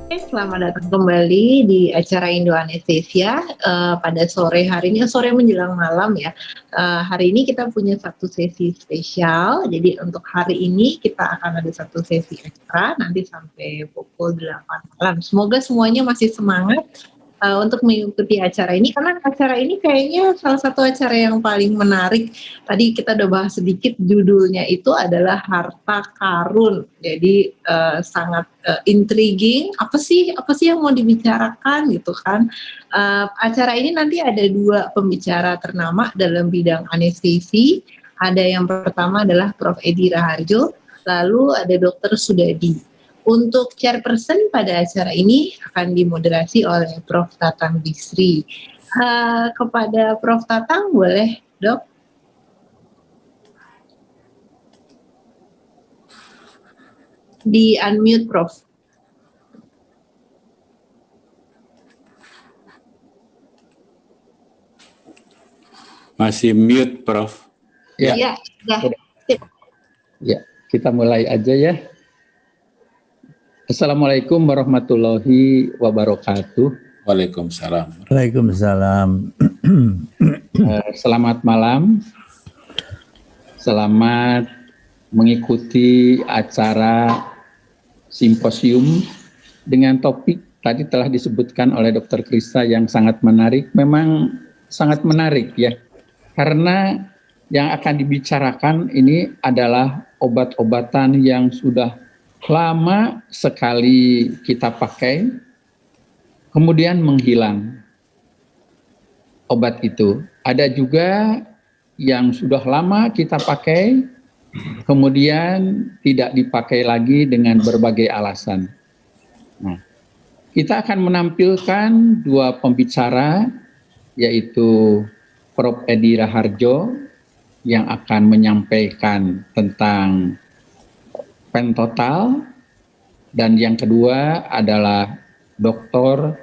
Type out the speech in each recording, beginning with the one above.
Selamat datang kembali di acara Indo Anesthesia pada sore hari ini, sore menjelang malam ya. Hari ini kita punya satu sesi spesial, jadi untuk hari ini kita akan ada satu sesi ekstra nanti sampai pukul 8 malam. Semoga semuanya masih semangat untuk mengikuti acara ini, karena acara ini kayaknya salah satu acara yang paling menarik. Tadi kita udah bahas sedikit, judulnya itu adalah harta karun. Jadi sangat intriguing. Apa sih yang mau dibicarakan gitu kan? Acara ini nanti ada 2 pembicara ternama dalam bidang anestesi. Ada yang pertama adalah Prof. Edi Raharjo, lalu ada Dr. Sudadi. Untuk chairperson pada acara ini akan dimoderasi oleh Prof. Tatang Bisri. Kepada Prof. Tatang, boleh, Dok? Di unmute, Prof. Masih mute, Prof. Ya, sudah. Ya, kita mulai aja ya. Assalamualaikum warahmatullahi wabarakatuh. Waalaikumsalam. Waalaikumsalam. Selamat malam. Selamat mengikuti acara simposium dengan topik tadi telah disebutkan oleh Dr. Krista yang sangat menarik. Memang sangat menarik ya. Karena yang akan dibicarakan ini adalah obat-obatan yang sudah lama sekali kita pakai, kemudian menghilang obat itu. Ada juga yang sudah lama kita pakai, kemudian tidak dipakai lagi dengan berbagai alasan. Nah, kita akan menampilkan 2 pembicara, yaitu Prof. Edi Raharjo yang akan menyampaikan tentang pentotal, dan yang kedua adalah Dr.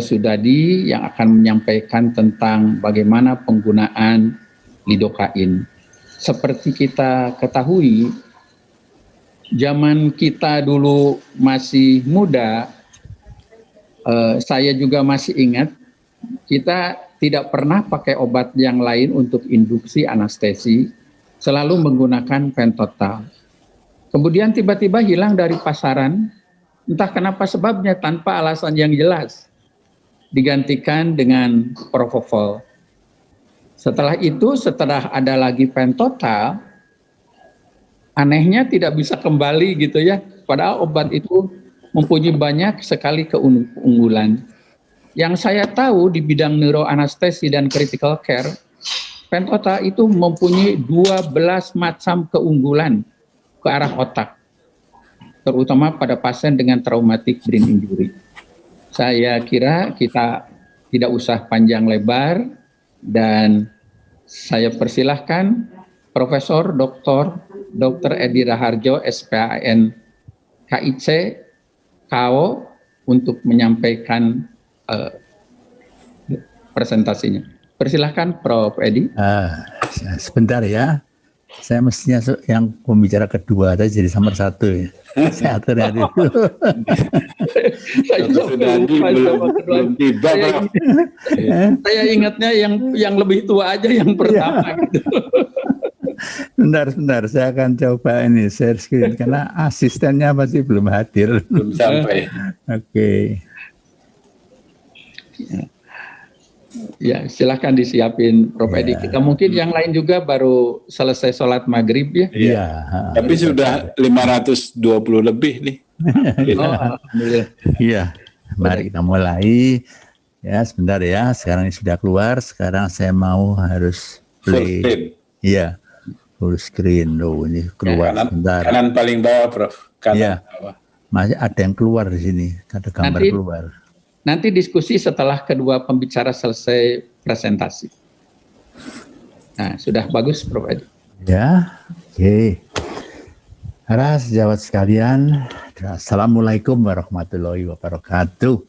Sudadi yang akan menyampaikan tentang bagaimana penggunaan lidokain. Seperti kita ketahui, zaman kita dulu masih muda, saya juga masih ingat, kita tidak pernah pakai obat yang lain untuk induksi anestesi, selalu menggunakan pentotal. Kemudian tiba-tiba hilang dari pasaran, entah kenapa sebabnya tanpa alasan yang jelas, digantikan dengan propofol. Setelah itu, setelah ada lagi pentotal, anehnya tidak bisa kembali gitu ya, padahal obat itu mempunyai banyak sekali keunggulan. Yang saya tahu di bidang neuroanestesi dan critical care, pentotal itu mempunyai 12 macam keunggulan ke arah otak, terutama pada pasien dengan traumatic brain injury. Saya kira kita tidak usah panjang lebar, dan saya persilahkan Profesor Dr. Edi Raharjo, SPAN KIC, KO, untuk menyampaikan presentasinya. Persilahkan Prof. Edi. Sebentar ya. Saya mestinya yang pembicara kedua tadi jadi nomor 1 ya. Saya atur ya dulu. belum tiba. Saya ingatnya yang lebih tua aja yang pertama gitu. Bentar, saya akan coba ini share screen karena asistennya masih belum hadir. Belum sampai. Oke. Ya, silahkan disiapin Prof. Edi. Kita mungkin yang lain juga baru selesai sholat maghrib ya. Iya. Tapi sudah 520 lebih nih. Oh, alhamdulillah. Iya. Mari kita mulai. Ya, sebentar ya. Sekarang ini sudah keluar. Sekarang saya mau harus play. Iya. Full screen. Loh, ini keluar sebentar. Kanan paling bawah, Prof. Iya. Masih ada yang keluar di sini. Ada gambar keluar. Nanti diskusi setelah kedua pembicara selesai presentasi. Nah, sudah bagus, Prof. Edi. Ya, oke. Para sejawat sekalian, assalamualaikum warahmatullahi wabarakatuh.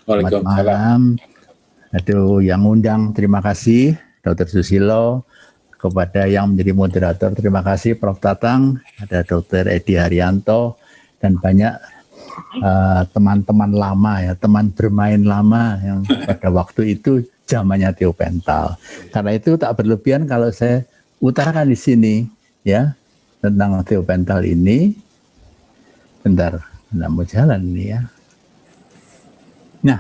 Selamat malam. Aduh, yang undang terima kasih, Dr. Susilo. Kepada yang menjadi moderator, terima kasih Prof. Tatang, ada Dr. Edi Haryanto, dan banyak teman-teman lama ya, teman bermain lama yang pada waktu itu zamannya tiopental. Karena itu tak berlebihan kalau saya utarakan di sini ya tentang tiopental ini. Bentar, nggak mau jalan nih ya. Nah,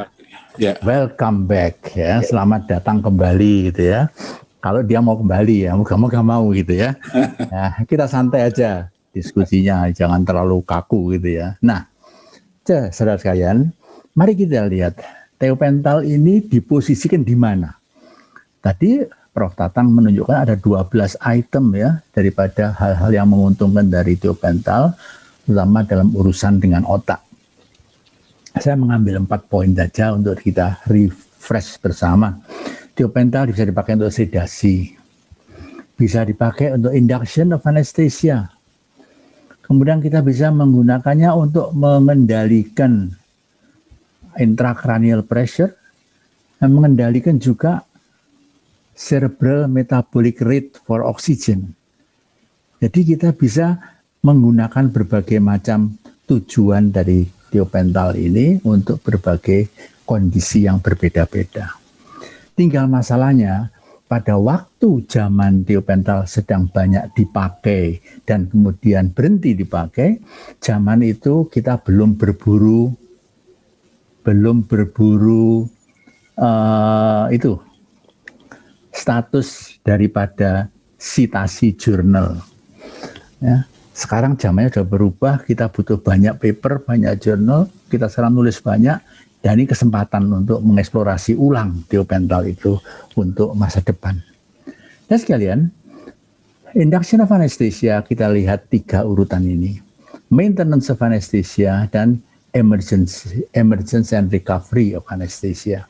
welcome back ya, selamat datang kembali gitu ya. Kalau dia mau kembali ya, moga-moga mau gitu ya. Nah, kita santai aja diskusinya, jangan terlalu kaku gitu ya. Nah, saudara sekalian, mari kita lihat tiopental ini diposisikan di mana. Tadi Prof. Tatang menunjukkan ada 12 item ya daripada hal-hal yang menguntungkan dari tiopental, terutama dalam urusan dengan otak. Saya mengambil 4 poin saja untuk kita refresh bersama. Tiopental bisa dipakai untuk sedasi, bisa dipakai untuk induction of anesthesia. Kemudian kita bisa menggunakannya untuk mengendalikan intracranial pressure dan mengendalikan juga cerebral metabolic rate for oxygen. Jadi kita bisa menggunakan berbagai macam tujuan dari tiopental ini untuk berbagai kondisi yang berbeda-beda. Tinggal masalahnya pada waktu zaman tiopental sedang banyak dipakai dan kemudian berhenti dipakai, zaman itu kita belum berburu itu status daripada citasi jurnal. Ya, sekarang zamannya sudah berubah, kita butuh banyak paper, banyak jurnal, kita sekarang nulis banyak. Dan ini kesempatan untuk mengeksplorasi ulang tiopental itu untuk masa depan. Dan sekalian, induction of anesthesia kita lihat 3 urutan ini. Maintenance of anesthesia dan emergency and recovery of anesthesia.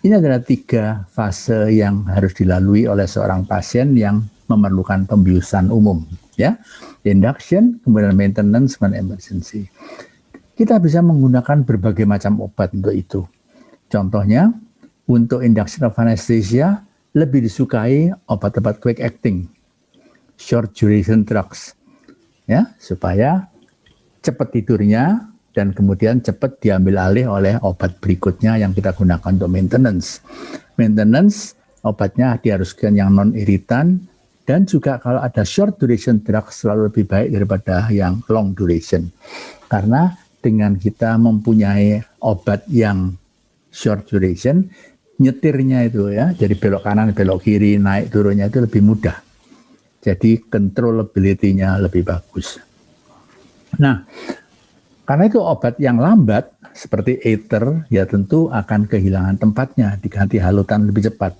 Ini adalah 3 fase yang harus dilalui oleh seorang pasien yang memerlukan pembiusan umum. Ya, induction, kemudian maintenance, dan emergency. Kita bisa menggunakan berbagai macam obat untuk itu. Contohnya, untuk induction of anesthesia, lebih disukai obat-obat quick acting, short duration drugs, ya, supaya cepat tidurnya dan kemudian cepat diambil alih oleh obat berikutnya yang kita gunakan untuk maintenance. Maintenance, obatnya diharuskan yang non-iritan, dan juga kalau ada short duration drugs selalu lebih baik daripada yang long duration. Karena dengan kita mempunyai obat yang short duration, nyetirnya itu ya, jadi belok kanan, belok kiri, naik turunnya itu lebih mudah. Jadi controllability-nya lebih bagus. Nah, karena itu obat yang lambat seperti ether ya tentu akan kehilangan tempatnya, diganti halutan lebih cepat.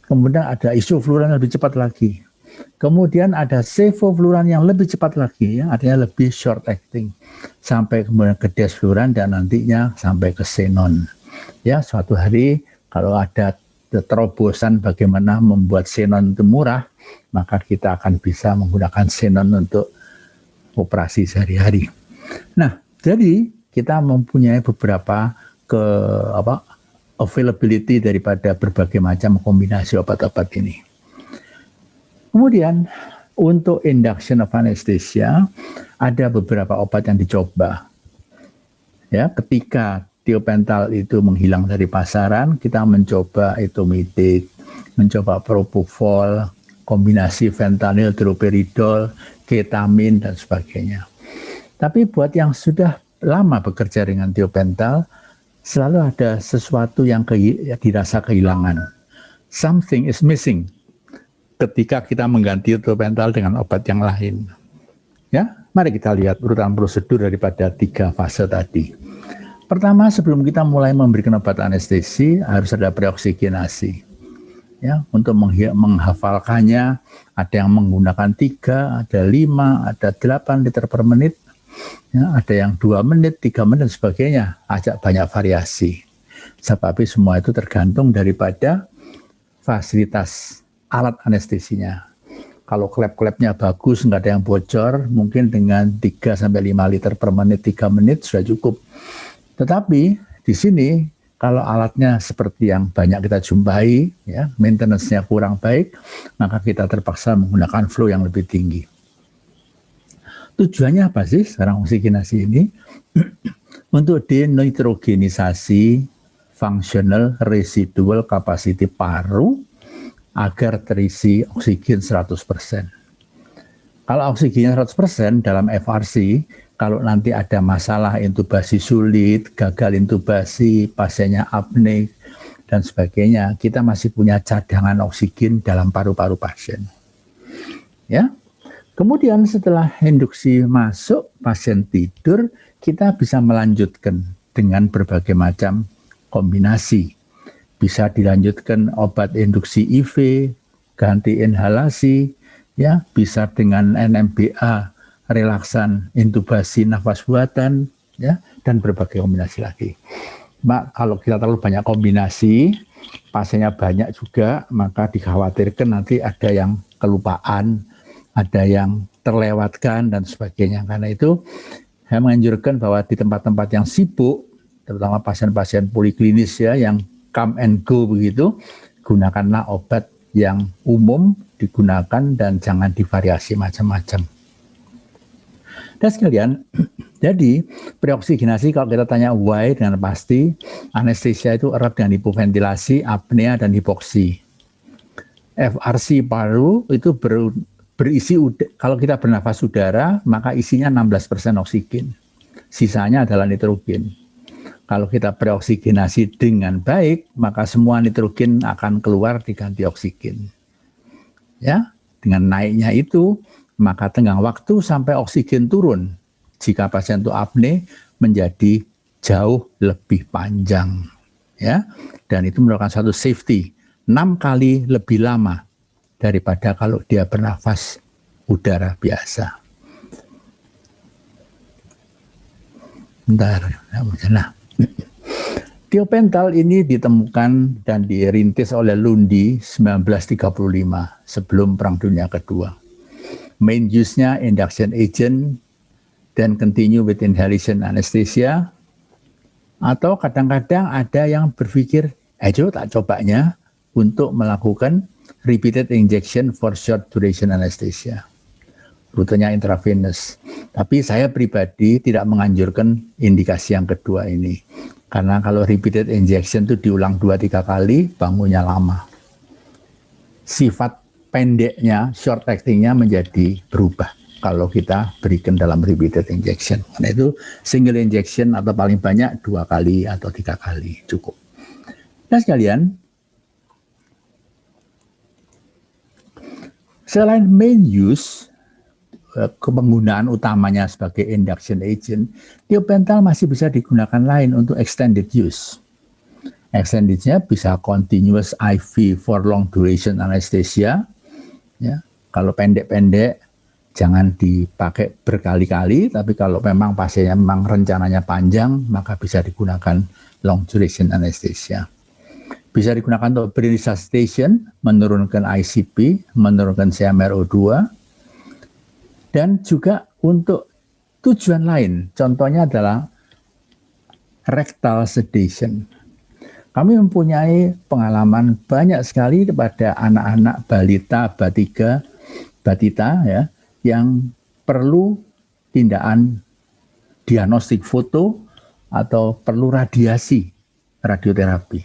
Kemudian ada isofluran lebih cepat lagi. Kemudian ada sevofluran yang lebih cepat lagi, ya, artinya lebih short acting, sampai kemudian ke desfluran dan nantinya sampai ke xenon. Ya, suatu hari kalau ada terobosan bagaimana membuat xenon itu murah, maka kita akan bisa menggunakan xenon untuk operasi sehari-hari. Nah, jadi kita mempunyai beberapa availability daripada berbagai macam kombinasi obat-obat ini. Kemudian untuk induction of anesthesia ada beberapa obat yang dicoba. Ya, ketika tiopental itu menghilang dari pasaran, kita mencoba etomidate, mencoba propofol, kombinasi fentanyl, droperidol, ketamin dan sebagainya. Tapi buat yang sudah lama bekerja dengan tiopental, selalu ada sesuatu yang dirasa kehilangan. Something is missing ketika kita mengganti tiopental dengan obat yang lain. Ya, mari kita lihat urutan prosedur daripada 3 fase tadi. Pertama, sebelum kita mulai memberikan obat anestesi, harus ada preoksigenasi. Ya, untuk menghafalkannya, ada yang menggunakan 3, ada 5, ada 8 liter per menit. Ya, ada yang 2 menit, 3 menit, dan sebagainya. Ajak banyak variasi. Sebab semua itu tergantung daripada fasilitas alat anestesinya. Kalau klep-klepnya bagus, nggak ada yang bocor, mungkin dengan 3-5 liter per menit, 3 menit sudah cukup. Tetapi di sini, kalau alatnya seperti yang banyak kita jumpai, ya, maintenance-nya kurang baik, maka kita terpaksa menggunakan flow yang lebih tinggi. Tujuannya apa sih sekarang oksigenasi ini? untuk denitrogenisasi functional residual capacity paru agar terisi oksigen 100%. Kalau oksigennya 100% dalam FRC, kalau nanti ada masalah intubasi sulit, gagal intubasi, pasiennya apnea, dan sebagainya, kita masih punya cadangan oksigen dalam paru-paru pasien. Ya. Kemudian setelah induksi masuk, pasien tidur, kita bisa melanjutkan dengan berbagai macam kombinasi. Bisa dilanjutkan obat induksi IV, ganti inhalasi, ya, bisa dengan NMBA, relaksan intubasi nafas buatan, ya, dan berbagai kombinasi lagi. Mak, kalau kita terlalu banyak kombinasi, pasiennya banyak juga, maka dikhawatirkan nanti ada yang kelupaan, ada yang terlewatkan dan sebagainya. Karena itu saya menganjurkan bahwa di tempat-tempat yang sibuk, terutama pasien-pasien poliklinis ya, yang come and go begitu, gunakanlah obat yang umum digunakan dan jangan divariasi macam-macam. Dan sekalian, jadi preoksigenasi kalau kita tanya why dengan pasti, anestesia itu erat dengan hipoventilasi, apnea, dan hipoksi. FRC paru itu berisi, kalau kita bernafas udara, maka isinya 16% oksigen. Sisanya adalah nitrogen. Kalau kita preoksigenasi dengan baik, maka semua nitrogen akan keluar diganti oksigen. Ya, dengan naiknya itu, maka tenggang waktu sampai oksigen turun jika pasien itu apnea menjadi jauh lebih panjang. Ya, dan itu merupakan satu safety 6 kali lebih lama daripada kalau dia bernafas udara biasa. Bentar, nah. Tiopental ini ditemukan dan dirintis oleh Lundy 1935 sebelum Perang Dunia Kedua. Main use-nya induction agent dan continue with inhalation anesthesia. Atau kadang-kadang ada yang berpikir, ayo tak cobanya untuk melakukan repeated injection for short duration anesthesia. Rutenya intravenous. Tapi saya pribadi tidak menganjurkan indikasi yang kedua ini. Karena kalau repeated injection itu diulang 2-3 kali, bangunnya lama. Sifat pendeknya, short actingnya menjadi berubah kalau kita berikan dalam repeated injection. Karena itu single injection atau paling banyak 2 kali atau 3 kali cukup. Dan sekalian, selain main use, penggunaan utamanya sebagai induction agent, tiopental masih bisa digunakan lain untuk extended use. Extendednya bisa continuous IV for long duration anesthesia. Ya, kalau pendek-pendek jangan dipakai berkali-kali, tapi kalau memang pasiennya memang rencananya panjang, maka bisa digunakan long duration anesthesia. Bisa digunakan untuk resuscitation, menurunkan ICP, menurunkan CMRO2, dan juga untuk tujuan lain. Contohnya adalah rectal sedation. Kami mempunyai pengalaman banyak sekali kepada anak-anak balita, batita ya, yang perlu tindakan diagnostik foto atau perlu radiasi, radioterapi.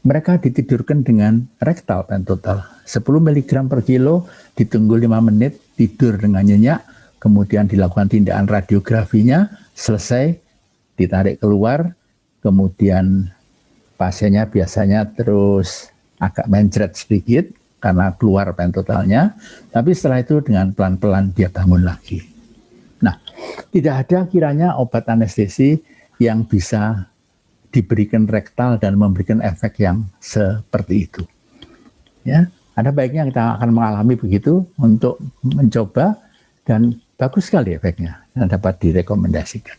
Mereka ditidurkan dengan rectal pentotal. 10 mg per kilo, ditunggu 5 menit, tidur dengan nyenyak, kemudian dilakukan tindakan radiografinya, selesai, ditarik keluar, kemudian pasiennya biasanya terus agak mencret sedikit karena keluar pentotalnya, tapi setelah itu dengan pelan-pelan dia bangun lagi. Nah, tidak ada kiranya obat anestesi yang bisa diberikan rektal dan memberikan efek yang seperti itu. Ya, ada baiknya kita akan mengalami begitu untuk mencoba dan bagus sekali efeknya dan dapat direkomendasikan.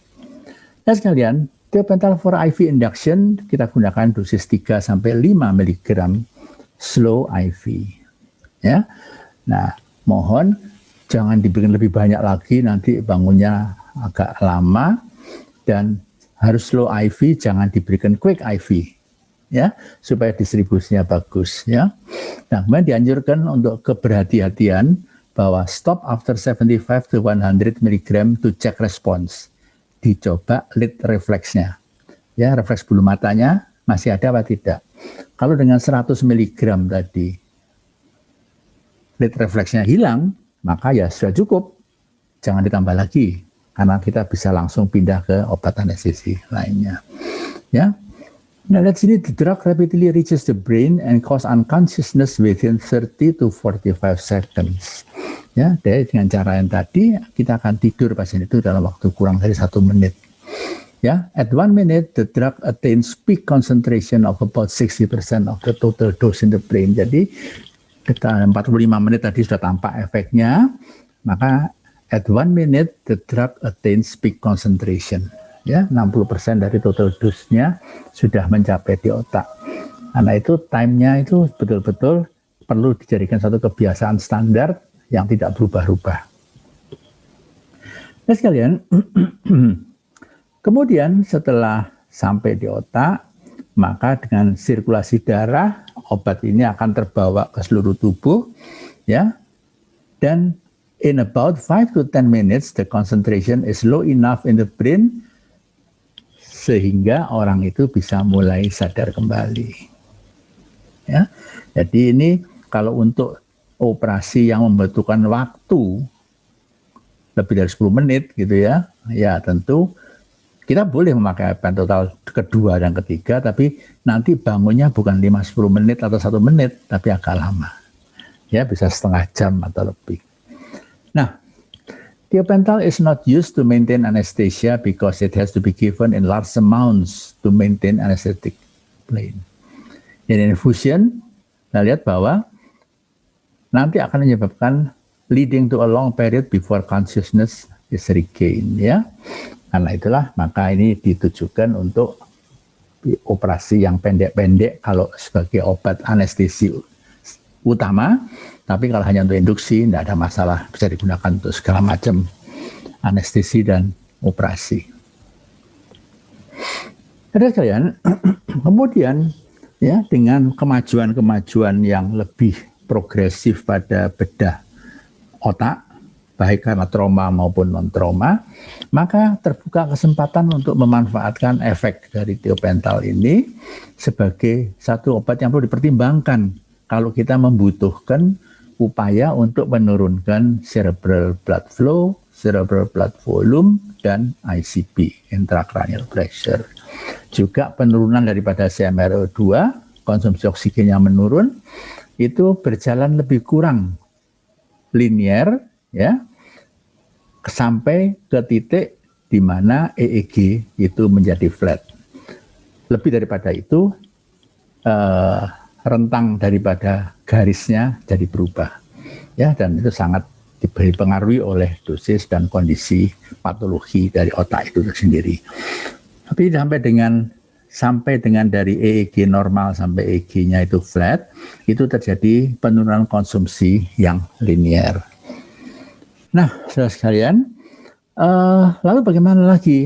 Nah sekalian, tiopental for IV induction kita gunakan dosis 3-5 mg slow IV. Ya, nah mohon jangan diberikan lebih banyak lagi, nanti bangunnya agak lama, dan harus slow IV, jangan diberikan quick IV, ya, supaya distribusinya bagus, ya. Nah, kemudian dianjurkan untuk keberhati-hatian bahwa stop after 75 to 100 mg to check response. dicoba lead refleksnya. Ya, refleks bulu matanya masih ada apa tidak. Kalau dengan 100 mg tadi lead refleksnya hilang, maka ya sudah cukup. Jangan ditambah lagi, karena kita bisa langsung pindah ke obat anestesi lainnya. Ya. Nah, lihat sini, the drug rapidly reaches the brain and cause unconsciousness within 30 to 45 seconds. Ya, dengan cara yang tadi, kita akan tidur pasien itu dalam waktu kurang dari 1 menit. Ya, at 1 minute, the drug attains peak concentration of about 60% of the total dose in the brain. Jadi, kita 45 menit tadi sudah tampak efeknya, maka at 1 minute, the drug attains peak concentration. Ya, 60% dari total dose-nya sudah mencapai di otak. Karena itu time-nya itu betul-betul perlu dijadikan satu kebiasaan standar yang tidak berubah-ubah. Nah sekalian, kemudian setelah sampai di otak, maka dengan sirkulasi darah, obat ini akan terbawa ke seluruh tubuh, ya. Dan in about 5 to 10 minutes, the concentration is low enough in the brain sehingga orang itu bisa mulai sadar kembali. Ya, jadi ini kalau untuk operasi yang membutuhkan waktu lebih dari 10 menit gitu ya, ya tentu kita boleh memakai pentotal kedua dan ketiga, tapi nanti bangunnya bukan 5-10 menit atau 1 menit, tapi agak lama. Ya, bisa setengah jam atau lebih. Nah, tiopental is not used to maintain anesthesia because it has to be given in large amounts to maintain anesthetic plane. In infusion, kita lihat bahwa nanti akan menyebabkan leading to a long period before consciousness is regained, ya. Karena itulah maka ini ditujukan untuk operasi yang pendek-pendek kalau sebagai obat anestesi utama, tapi kalau hanya untuk induksi tidak ada masalah, bisa digunakan untuk segala macam anestesi dan operasi. Ada sekalian, kemudian ya dengan kemajuan-kemajuan yang lebih progresif pada bedah otak, baik karena trauma maupun non-trauma, maka terbuka kesempatan untuk memanfaatkan efek dari tiopental ini sebagai satu obat yang perlu dipertimbangkan kalau kita membutuhkan upaya untuk menurunkan cerebral blood flow, cerebral blood volume, dan ICP, intracranial pressure. Juga penurunan daripada CMRO2, konsumsi oksigennya menurun, itu berjalan lebih kurang linear, ya, sampai ke titik di mana EEG itu menjadi flat. Lebih daripada itu, rentang daripada garisnya jadi berubah, ya, dan itu sangat dipengaruhi oleh dosis dan kondisi patologi dari otak itu sendiri. Tapi sampai dengan dari EEG normal sampai EEG-nya itu flat, itu terjadi penurunan konsumsi yang linear. Nah, saudara sekalian, lalu bagaimana lagi?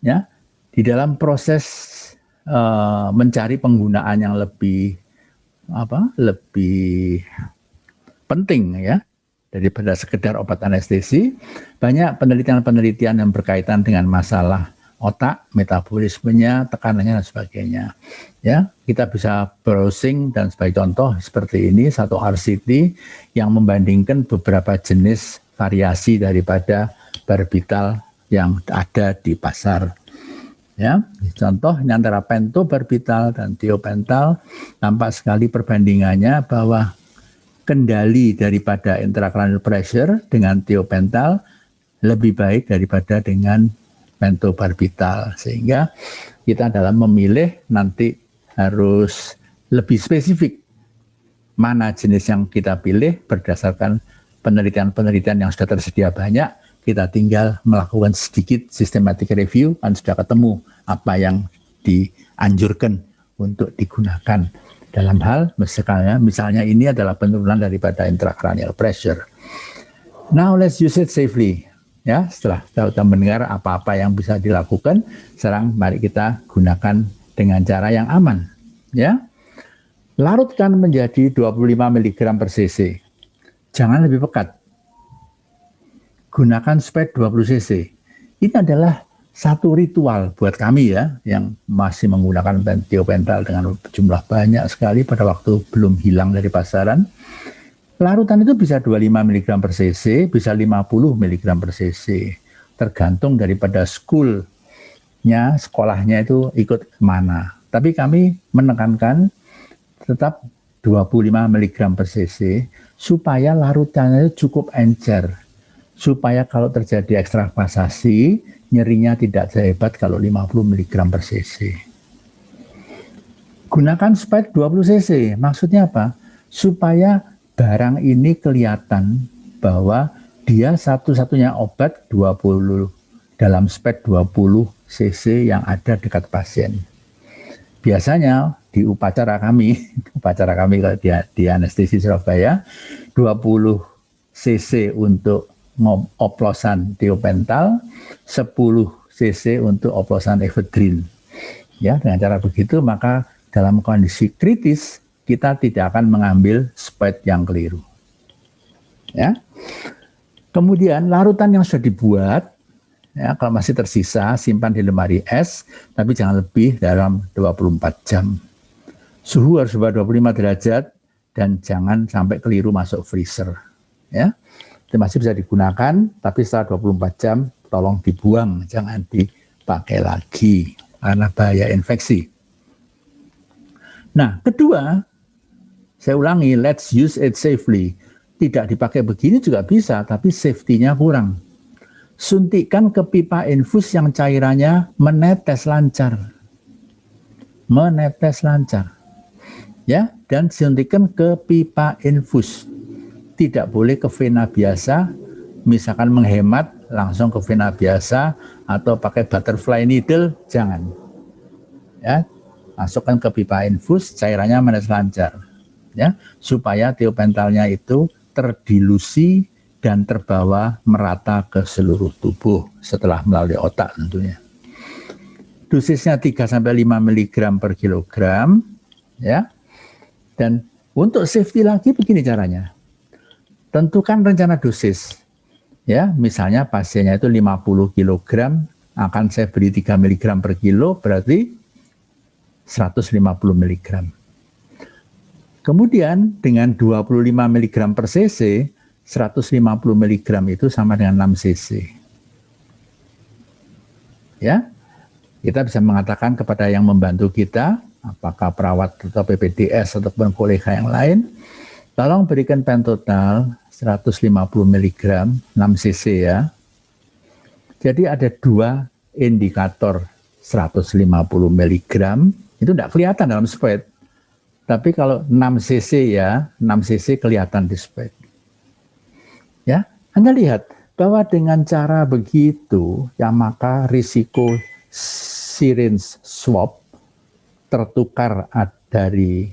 Ya, di dalam proses mencari penggunaan yang lebih penting ya daripada sekedar obat anestesi, banyak penelitian-penelitian yang berkaitan dengan masalah otak, metabolismenya, tekanannya dan sebagainya. Ya, kita bisa browsing dan sebagai contoh seperti ini satu RCT yang membandingkan beberapa jenis variasi daripada barbital yang ada di pasar. Ya, contoh ini antara pentobarbital dan tiopental, nampak sekali perbandingannya bahwa kendali daripada intracranial pressure dengan tiopental lebih baik daripada dengan pentobarbital, sehingga kita dalam memilih nanti harus lebih spesifik mana jenis yang kita pilih berdasarkan penelitian-penelitian yang sudah tersedia banyak. Kita tinggal melakukan sedikit systematic review dan sudah ketemu apa yang dianjurkan untuk digunakan dalam hal misalnya ini adalah penurunan daripada intracranial pressure. Now let's use it safely. Ya, setelah kita mendengar apa-apa yang bisa dilakukan, sekarang mari kita gunakan dengan cara yang aman. Ya, larutkan menjadi 25 mg per cc. Jangan lebih pekat. gunakan SPED 20 cc. Ini adalah satu ritual buat kami ya, yang masih menggunakan tiopental dengan jumlah banyak sekali pada waktu belum hilang dari pasaran. Larutan itu bisa 25 mg per cc, bisa 50 mg per cc. Tergantung daripada sekolahnya itu ikut mana. Tapi kami menekankan tetap 25 mg per cc supaya larutannya itu cukup encer. Supaya kalau terjadi ekstravasasi, nyerinya tidak sehebat kalau 50 mg per cc. Gunakan SPED 20 cc. Maksudnya apa? Supaya barang ini kelihatan bahwa dia satu-satunya obat 20 dalam SPED 20 cc yang ada dekat pasien. Biasanya di upacara kami kalau di anestesi Surabaya, 20 cc untuk oplosan tiopental, 10 cc untuk oplosan efedrin. Ya, dengan cara begitu maka dalam kondisi kritis kita tidak akan mengambil SPED yang keliru. Ya. Kemudian larutan yang sudah dibuat, ya, kalau masih tersisa simpan di lemari es, tapi jangan lebih dalam 24 jam. Suhu harus di bawah 25 derajat dan jangan sampai keliru masuk freezer. Ya. Itu masih bisa digunakan, tapi setelah 24 jam tolong dibuang, jangan dipakai lagi karena bahaya infeksi. Nah, kedua, saya ulangi, let's use it safely. Tidak dipakai begini juga bisa, tapi safety-nya kurang. Suntikan ke pipa infus yang cairannya menetes lancar. Menetes lancar. Ya, dan suntikan ke pipa infus. Tidak boleh ke vena biasa, misalkan menghemat langsung ke vena biasa atau pakai butterfly needle, jangan. Ya, masukkan ke pipa infus, cairannya menetes lancar. Ya, supaya tiopentalnya itu terdilusi dan terbawa merata ke seluruh tubuh setelah melalui otak tentunya. Dosisnya 3-5 mg per kilogram, ya. Dan untuk safety lagi begini caranya. Tentukan rencana dosis. Ya, misalnya pasiennya itu 50 kg, akan saya beri 3 mg per kilo, berarti 150 mg. Kemudian dengan 25 mg per cc, 150 mg itu sama dengan 6 cc. Ya, kita bisa mengatakan kepada yang membantu kita, apakah perawat atau PPDS ataupun kolega yang lain, tolong berikan pentotal 150 mg 6 cc ya. Jadi ada dua indikator 150 mg, itu tidak kelihatan dalam SPED. Tapi kalau 6 cc ya, 6 cc kelihatan di SPED. Ya, Anda lihat bahwa dengan cara begitu, ya maka risiko syringe swab tertukar dari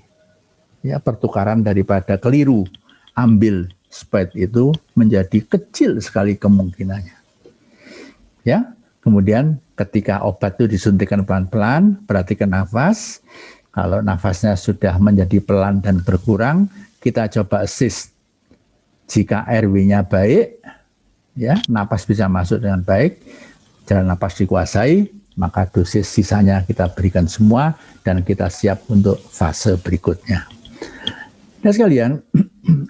ya pertukaran daripada keliru ambil SPED itu menjadi kecil sekali kemungkinannya. Ya, kemudian ketika obat itu disuntikan pelan-pelan, perhatikan nafas. Kalau nafasnya sudah menjadi pelan dan berkurang, kita coba assist. Jika airway-nya baik, ya, napas bisa masuk dengan baik, jalan napas dikuasai, maka dosis sisanya kita berikan semua dan kita siap untuk fase berikutnya. Nah sekalian,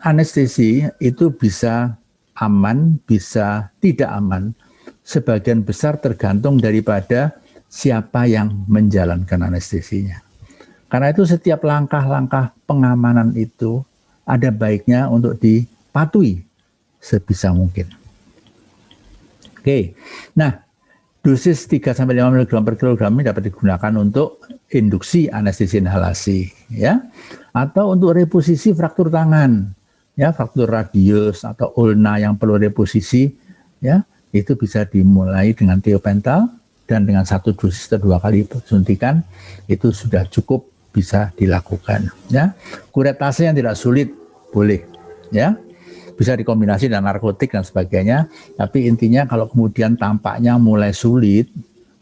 anestesi itu bisa aman, bisa tidak aman. Sebagian besar tergantung daripada siapa yang menjalankan anestesinya. Karena itu setiap langkah-langkah pengamanan itu ada baiknya untuk dipatuhi sebisa mungkin. Oke, nah dosis 3-5 mg per kilogram ini dapat digunakan untuk induksi anestesi inhalasi, ya, atau untuk reposisi fraktur tangan, ya, fraktur radius atau ulna yang perlu reposisi, ya, itu bisa dimulai dengan tiopental dan dengan satu dosis atau 2 kali suntikan itu sudah cukup bisa dilakukan, ya. Kuretase yang tidak sulit boleh, ya. Bisa dikombinasi dengan narkotik dan sebagainya, tapi intinya kalau kemudian tampaknya mulai sulit,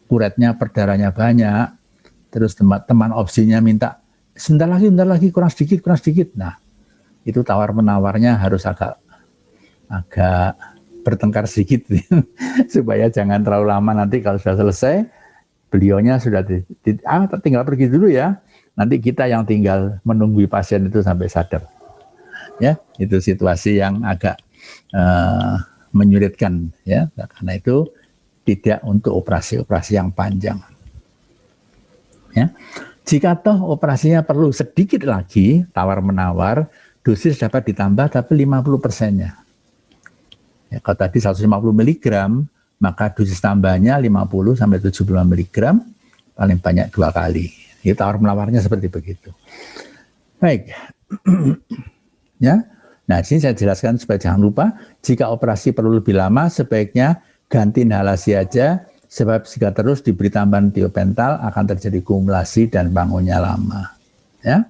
kuretnya perdarahnya banyak, terus teman opsinya minta sebentar lagi, kurang sedikit. Nah, itu tawar-menawarnya harus agak bertengkar sedikit supaya jangan terlalu lama. Nanti kalau sudah selesai, beliaunya sudah tinggal pergi dulu ya. Nanti kita yang tinggal menunggu pasien itu sampai sadar. Ya, itu situasi yang agak menyulitkan ya. Karena itu tidak untuk operasi-operasi yang panjang. Ya. Jika toh operasinya perlu sedikit lagi, tawar-menawar, dosis dapat ditambah tapi 50%-nya. Ya, kalau tadi 150 mg, maka dosis tambahnya 50 sampai 75 mg, paling banyak 2 kali. Itu tawar-menawarnya seperti begitu. Baik. Ya. Nah, di sini saya jelaskan supaya jangan lupa, jika operasi perlu lebih lama, sebaiknya ganti inhalasi aja, sebab jika terus diberi tambahan tiopental akan terjadi kumulasi dan bangunnya lama. Ya.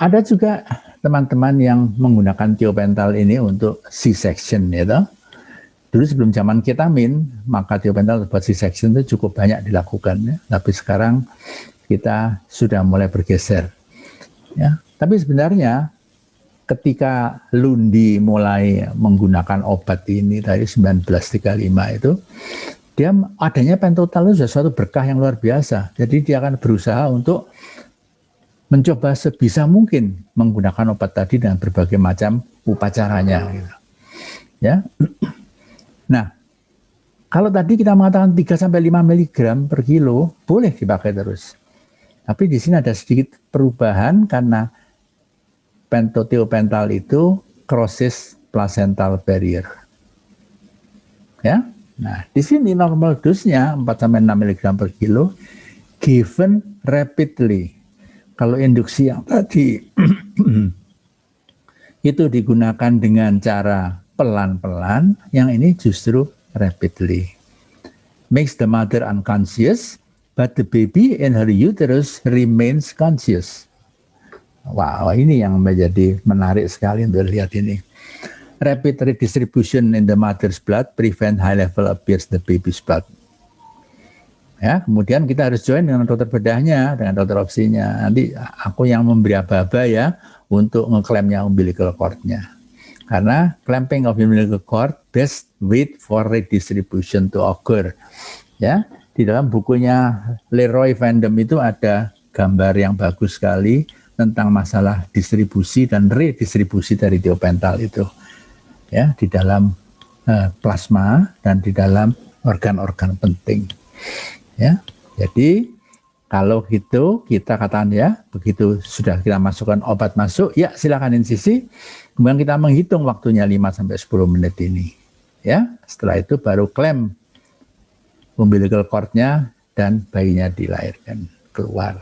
Ada juga teman-teman yang menggunakan tiopental ini untuk C-section, ya toh. Dulu sebelum zaman ketamin, maka tiopental buat C-section itu cukup banyak dilakukan, ya. Tapi sekarang kita sudah mulai bergeser. Ya. Tapi sebenarnya ketika Lundi mulai menggunakan obat ini dari 1935 itu, dia adanya pentotal itu sudah suatu berkah yang luar biasa. Jadi dia akan berusaha untuk mencoba sebisa mungkin menggunakan obat tadi dengan berbagai macam upacaranya. Gitu. Ya. Nah, kalau tadi kita mengatakan 3-5 mg per kilo, boleh dipakai terus. Tapi di sini ada sedikit perubahan karena tiopental itu crosses placental barrier. Ya. Nah, di sini normal dosnya 4-6 mg per kilo given rapidly. Kalau induksi yang tadi itu digunakan dengan cara pelan-pelan, yang ini justru rapidly. Makes the mother unconscious, but the baby in her uterus remains conscious. Wow, ini yang menjadi menarik sekali untuk lihat ini. Rapid redistribution in the mother's blood prevent high level appears the baby's blood. Ya, kemudian kita harus join dengan dokter bedahnya, dengan dokter opsinya. Nanti aku yang memberi aba-aba ya untuk ngeklaimnya umbilical cord-nya. Karena clamping of umbilical cord best wait for redistribution to occur. Ya, di dalam bukunya Leroy Van Dam itu ada gambar yang bagus sekali tentang masalah distribusi dan redistribusi dari tiopental itu. Ya, di dalam plasma dan di dalam organ-organ penting. Ya, jadi kalau gitu kita katakan ya, begitu sudah kita masukkan obat masuk, ya silakan insisi, kemudian kita menghitung waktunya 5-10 menit ini. Ya, setelah itu baru klem umbilical cord-nya dan bayinya dilahirkan keluar.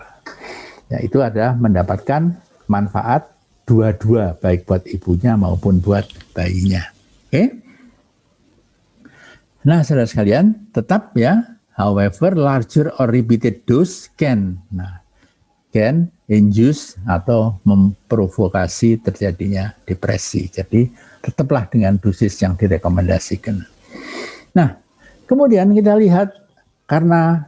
Ya, itu ada mendapatkan manfaat dua-dua, baik buat ibunya maupun buat bayinya. Oke? Nah, saudara sekalian, tetap ya, however, larger or repeated dose can induce atau memprovokasi terjadinya depresi. Jadi, tetaplah dengan dosis yang direkomendasikan. Nah, kemudian kita lihat, karena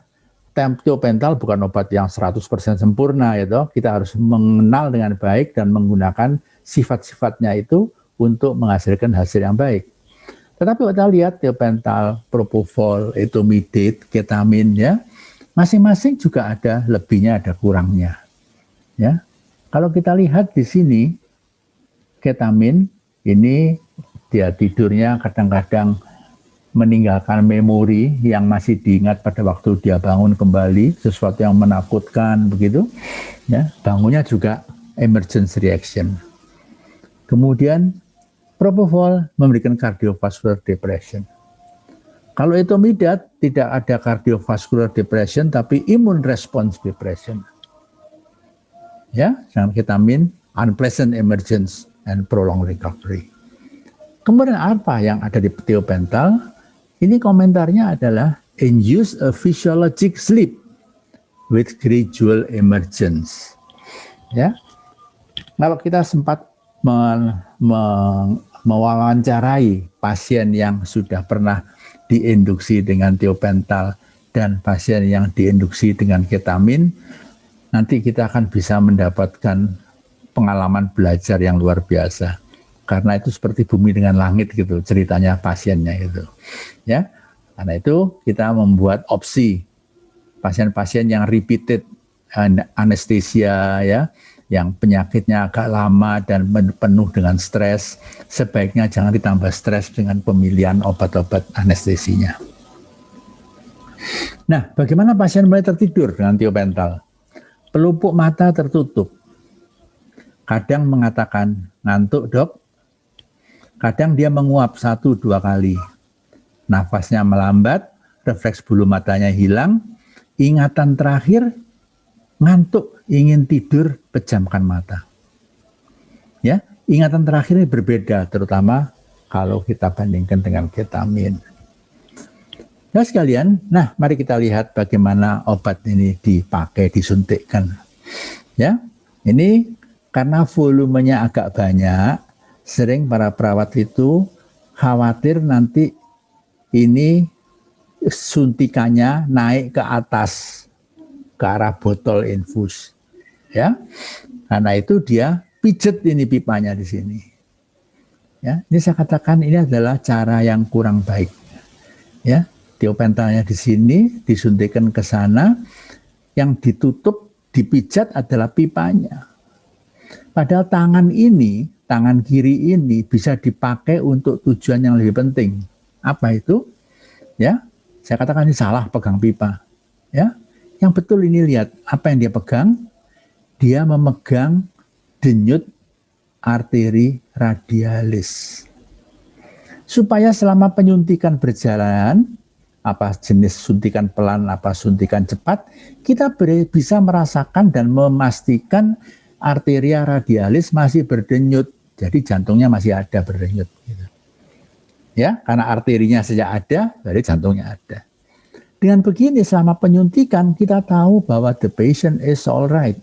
tiopental bukan obat yang 100% sempurna, ya toh, kita harus mengenal dengan baik dan menggunakan sifat-sifatnya itu untuk menghasilkan hasil yang baik. Tetapi kita lihat tiopental, propofol, etomidate, ketamin, ya, masing-masing juga ada lebihnya, ada kurangnya. Ya, kalau kita lihat di sini, ketamin ini dia tidurnya kadang-kadang meninggalkan memori yang masih diingat pada waktu dia bangun kembali, sesuatu yang menakutkan begitu. Ya, bangunnya juga emergency reaction. Kemudian propofol memberikan cardiovascular depression. Kalau etomidate tidak ada cardiovascular depression tapi immune response depression. Ya, dengan ketamin unpleasant emergence and prolonged recovery. Kemudian apa yang ada di tiopental? Ini komentarnya adalah induce a physiologic sleep with gradual emergence. Ya, kalau kita sempat mewawancarai pasien yang sudah pernah diinduksi dengan tiopental dan pasien yang diinduksi dengan ketamin, nanti kita akan bisa mendapatkan pengalaman belajar yang luar biasa. karena itu seperti bumi dengan langit gitu ceritanya pasiennya itu. Ya, karena itu kita membuat opsi pasien-pasien yang repeated anestesia ya, yang penyakitnya agak lama dan penuh dengan stres, sebaiknya jangan ditambah stres dengan pemilihan obat-obat anestesinya. Nah, bagaimana pasien mulai tertidur dengan tiopental? Pelupuk mata tertutup. Kadang mengatakan, ngantuk dok. Kadang dia menguap 1-2 kali. Nafasnya melambat, refleks bulu matanya hilang. Ingatan terakhir, ngantuk, ingin tidur, pejamkan mata. Ya, ingatan terakhir ini berbeda, terutama kalau kita bandingkan dengan ketamin. Nah sekalian, nah mari kita lihat bagaimana obat ini dipakai, disuntikkan. Ya, ini karena volumenya agak banyak, sering para perawat itu khawatir nanti ini suntikannya naik ke atas, ke arah botol infus. Ya, karena itu dia pijet ini pipanya di sini. Ya, ini saya katakan ini adalah cara yang kurang baik. Ya. Tiopentalnya di sini, disuntikkan ke sana, yang ditutup, dipijat adalah pipanya. Padahal tangan ini, tangan kiri ini bisa dipakai untuk tujuan yang lebih penting. Apa itu? Ya, saya katakan ini salah pegang pipa. Ya, yang betul ini lihat apa yang dia pegang. Dia memegang denyut arteri radialis. Supaya selama penyuntikan berjalan, apa jenis suntikan pelan, apa suntikan cepat, kita bisa merasakan dan memastikan arteria radialis masih berdenyut. Jadi jantungnya masih ada berdenyut. Gitu. Ya, karena arterinya sejak ada, berarti jantungnya ada. Dengan begini selama penyuntikan kita tahu bahwa the patient is alright.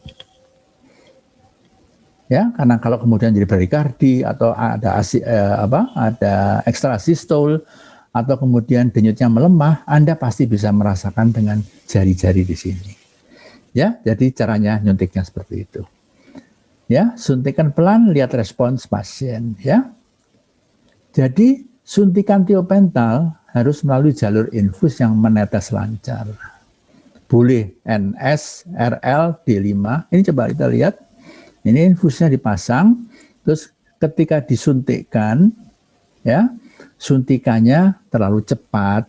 Ya, karena kalau kemudian jadi bradikardi atau ada ada ekstrasistol, atau kemudian denyutnya melemah, Anda pasti bisa merasakan dengan jari-jari di sini. Ya, jadi caranya nyuntiknya seperti itu. Ya, suntikan pelan, lihat respons pasien. Ya, jadi suntikan tiopental harus melalui jalur infus yang menetes lancar. Boleh NS, RL, D5. Ini coba kita lihat. Ini infusnya dipasang, terus ketika disuntikkan, ya. Suntikannya terlalu cepat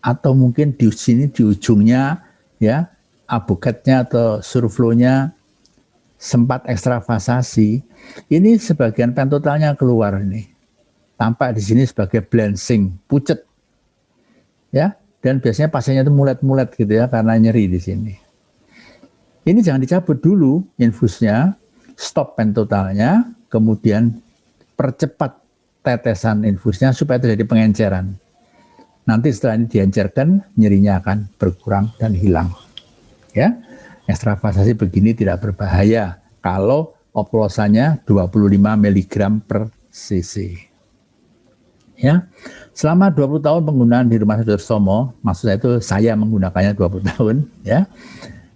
atau mungkin di sini di ujungnya ya abuketnya atau surflow-nya sempat ekstravasasi. Ini sebagian pentotalnya keluar ini. Tampak di sini sebagai blanching, pucet. Ya, dan biasanya pasiennya itu mulet-mulet gitu ya karena nyeri di sini. Ini jangan dicabut dulu infusnya, stop pentotalnya, kemudian percepat tetesan infusnya supaya terjadi pengenceran. Nanti setelah ini diencerkan, nyerinya akan berkurang dan hilang. Ya, ekstravasasi begini tidak berbahaya kalau oplosannya 25 mg per cc. Ya, selama 20 tahun penggunaan di Rumah Sakit Sudarsomo, maksudnya itu saya menggunakannya 20 tahun. Ya,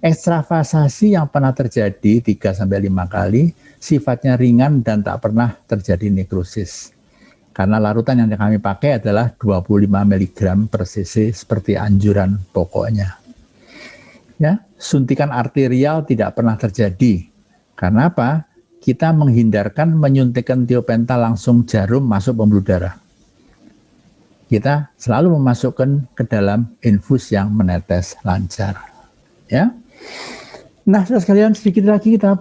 ekstravasasi yang pernah terjadi 3-5 kali sifatnya ringan dan tak pernah terjadi nekrosis. Karena larutan yang kami pakai adalah 25 mg per cc seperti anjuran pokoknya. Ya, suntikan arterial tidak pernah terjadi. Karena apa? Kita menghindarkan menyuntikkan tiopental langsung jarum masuk pembuluh darah. Kita selalu memasukkan ke dalam infus yang menetes lancar. Ya. Nah, sekalian sedikit lagi kita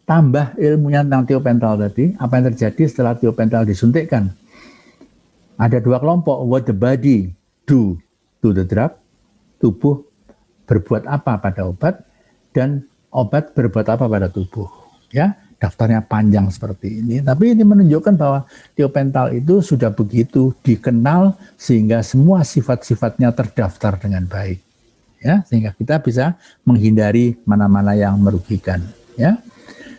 tambah ilmunya tentang tiopental tadi, apa yang terjadi setelah tiopental disuntikkan. Ada 2 kelompok, what the body do to the drug, tubuh berbuat apa pada obat, dan obat berbuat apa pada tubuh. Ya, daftarnya panjang seperti ini, tapi ini menunjukkan bahwa tiopental itu sudah begitu dikenal sehingga semua sifat-sifatnya terdaftar dengan baik. Ya, sehingga kita bisa menghindari mana-mana yang merugikan. Ya.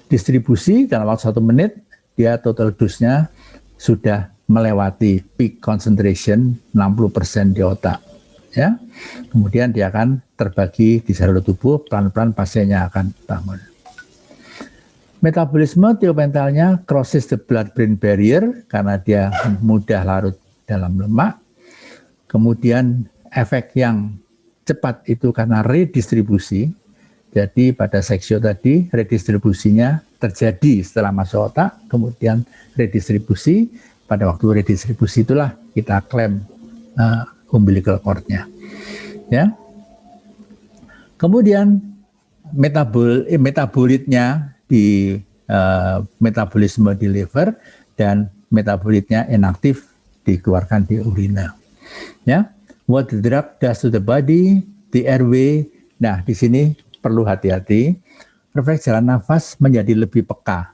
Distribusi dalam waktu 1 menit, dia total dose-nya sudah melewati peak concentration 60% di otak. Ya. Kemudian dia akan terbagi di seluruh tubuh, pelan-pelan pasiennya akan bangun. Metabolisme tiopentalnya crosses the blood-brain barrier karena dia mudah larut dalam lemak. Kemudian efek yang cepat itu karena redistribusi. Jadi pada seksio tadi redistribusinya terjadi setelah masuk otak, kemudian redistribusi. Pada waktu redistribusi itulah kita klaim umbilical cord-nya. Ya. Kemudian metabolitnya di metabolisme di liver dan metabolitnya inaktif dikeluarkan di urina. Ya, what the drug does to the body, the airway. Nah, di sini perlu hati-hati. Refleks jalan nafas menjadi lebih peka.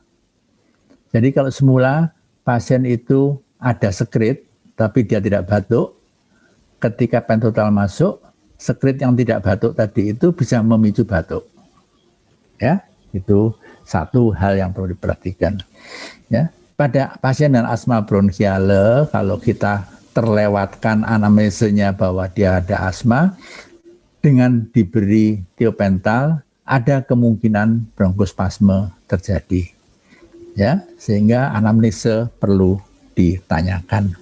Jadi kalau semula pasien itu ada sekret, tapi dia tidak batuk, ketika pentotal masuk, sekret yang tidak batuk tadi itu bisa memicu batuk. Ya, itu satu hal yang perlu diperhatikan. Ya, pada pasien dengan asma bronkiale, kalau kita terlewatkan anamnesenya bahwa dia ada asma, dengan diberi tiopental, ada kemungkinan bronkospasme terjadi. Ya, sehingga anamnese perlu ditanyakan.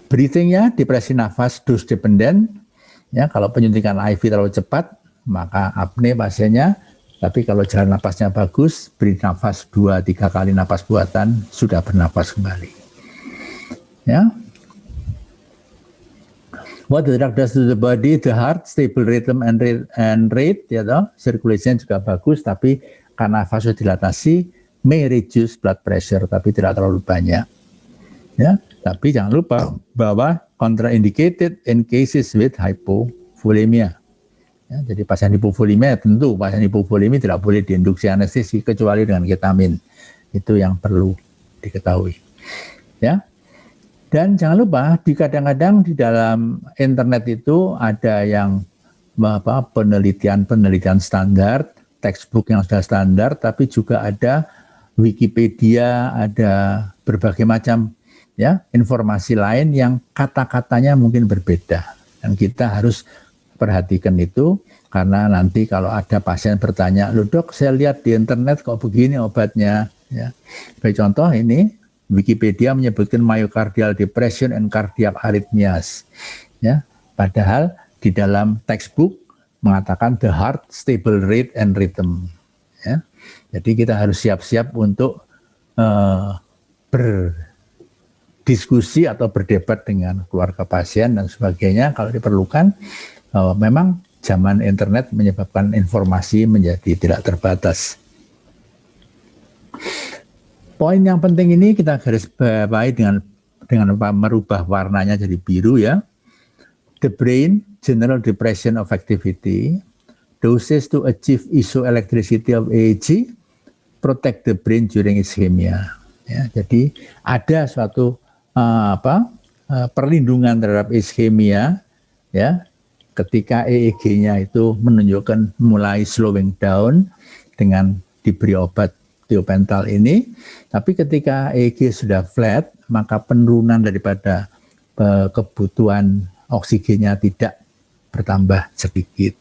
Breathing-nya, depresi nafas dose dependent. Ya, kalau penyuntikan IV terlalu cepat, maka apne pasiennya. Tapi kalau jalan napasnya bagus, beri nafas 2-3 kali napas buatan, sudah bernafas kembali. Ya. What the drug does to the body, the heart, stable rhythm and rate, ya toh, circulation juga bagus, tapi karena vasodilatasi may reduce blood pressure, tapi tidak terlalu banyak. Ya, tapi jangan lupa bahwa contraindicated in cases with hypovolemia. Ya, jadi pasien hipovolemia tentu pasien hipovolemia tidak boleh diinduksi anestesi kecuali dengan ketamin. Itu yang perlu diketahui. Ya. Dan jangan lupa kadang-kadang di dalam internet itu ada yang penelitian standar, textbook yang sudah standar, tapi juga ada Wikipedia, ada berbagai macam ya informasi lain yang kata-katanya mungkin berbeda. Dan kita harus perhatikan itu, karena nanti kalau ada pasien bertanya, loh dok, saya lihat di internet kok begini obatnya. Ya. Sebagai contoh ini, Wikipedia menyebutkan myocardial depression and cardiac arrhythmias. Ya. Padahal di dalam textbook mengatakan the heart stable rate and rhythm. Ya. Jadi kita harus siap-siap untuk berdiskusi atau berdebat dengan keluarga pasien dan sebagainya kalau diperlukan. Memang zaman internet menyebabkan informasi menjadi tidak terbatas. Poin yang penting ini kita garis bawahi dengan merubah warnanya jadi biru ya. The brain, general depression of activity, doses to achieve isoelectricity of EEG, protect the brain during ischemia. Ya, jadi ada suatu perlindungan terhadap ischemia ya. Ketika EEG-nya itu menunjukkan mulai slowing down dengan diberi obat tiopental ini, tapi ketika EEG sudah flat, maka penurunan daripada kebutuhan oksigennya tidak bertambah sedikit.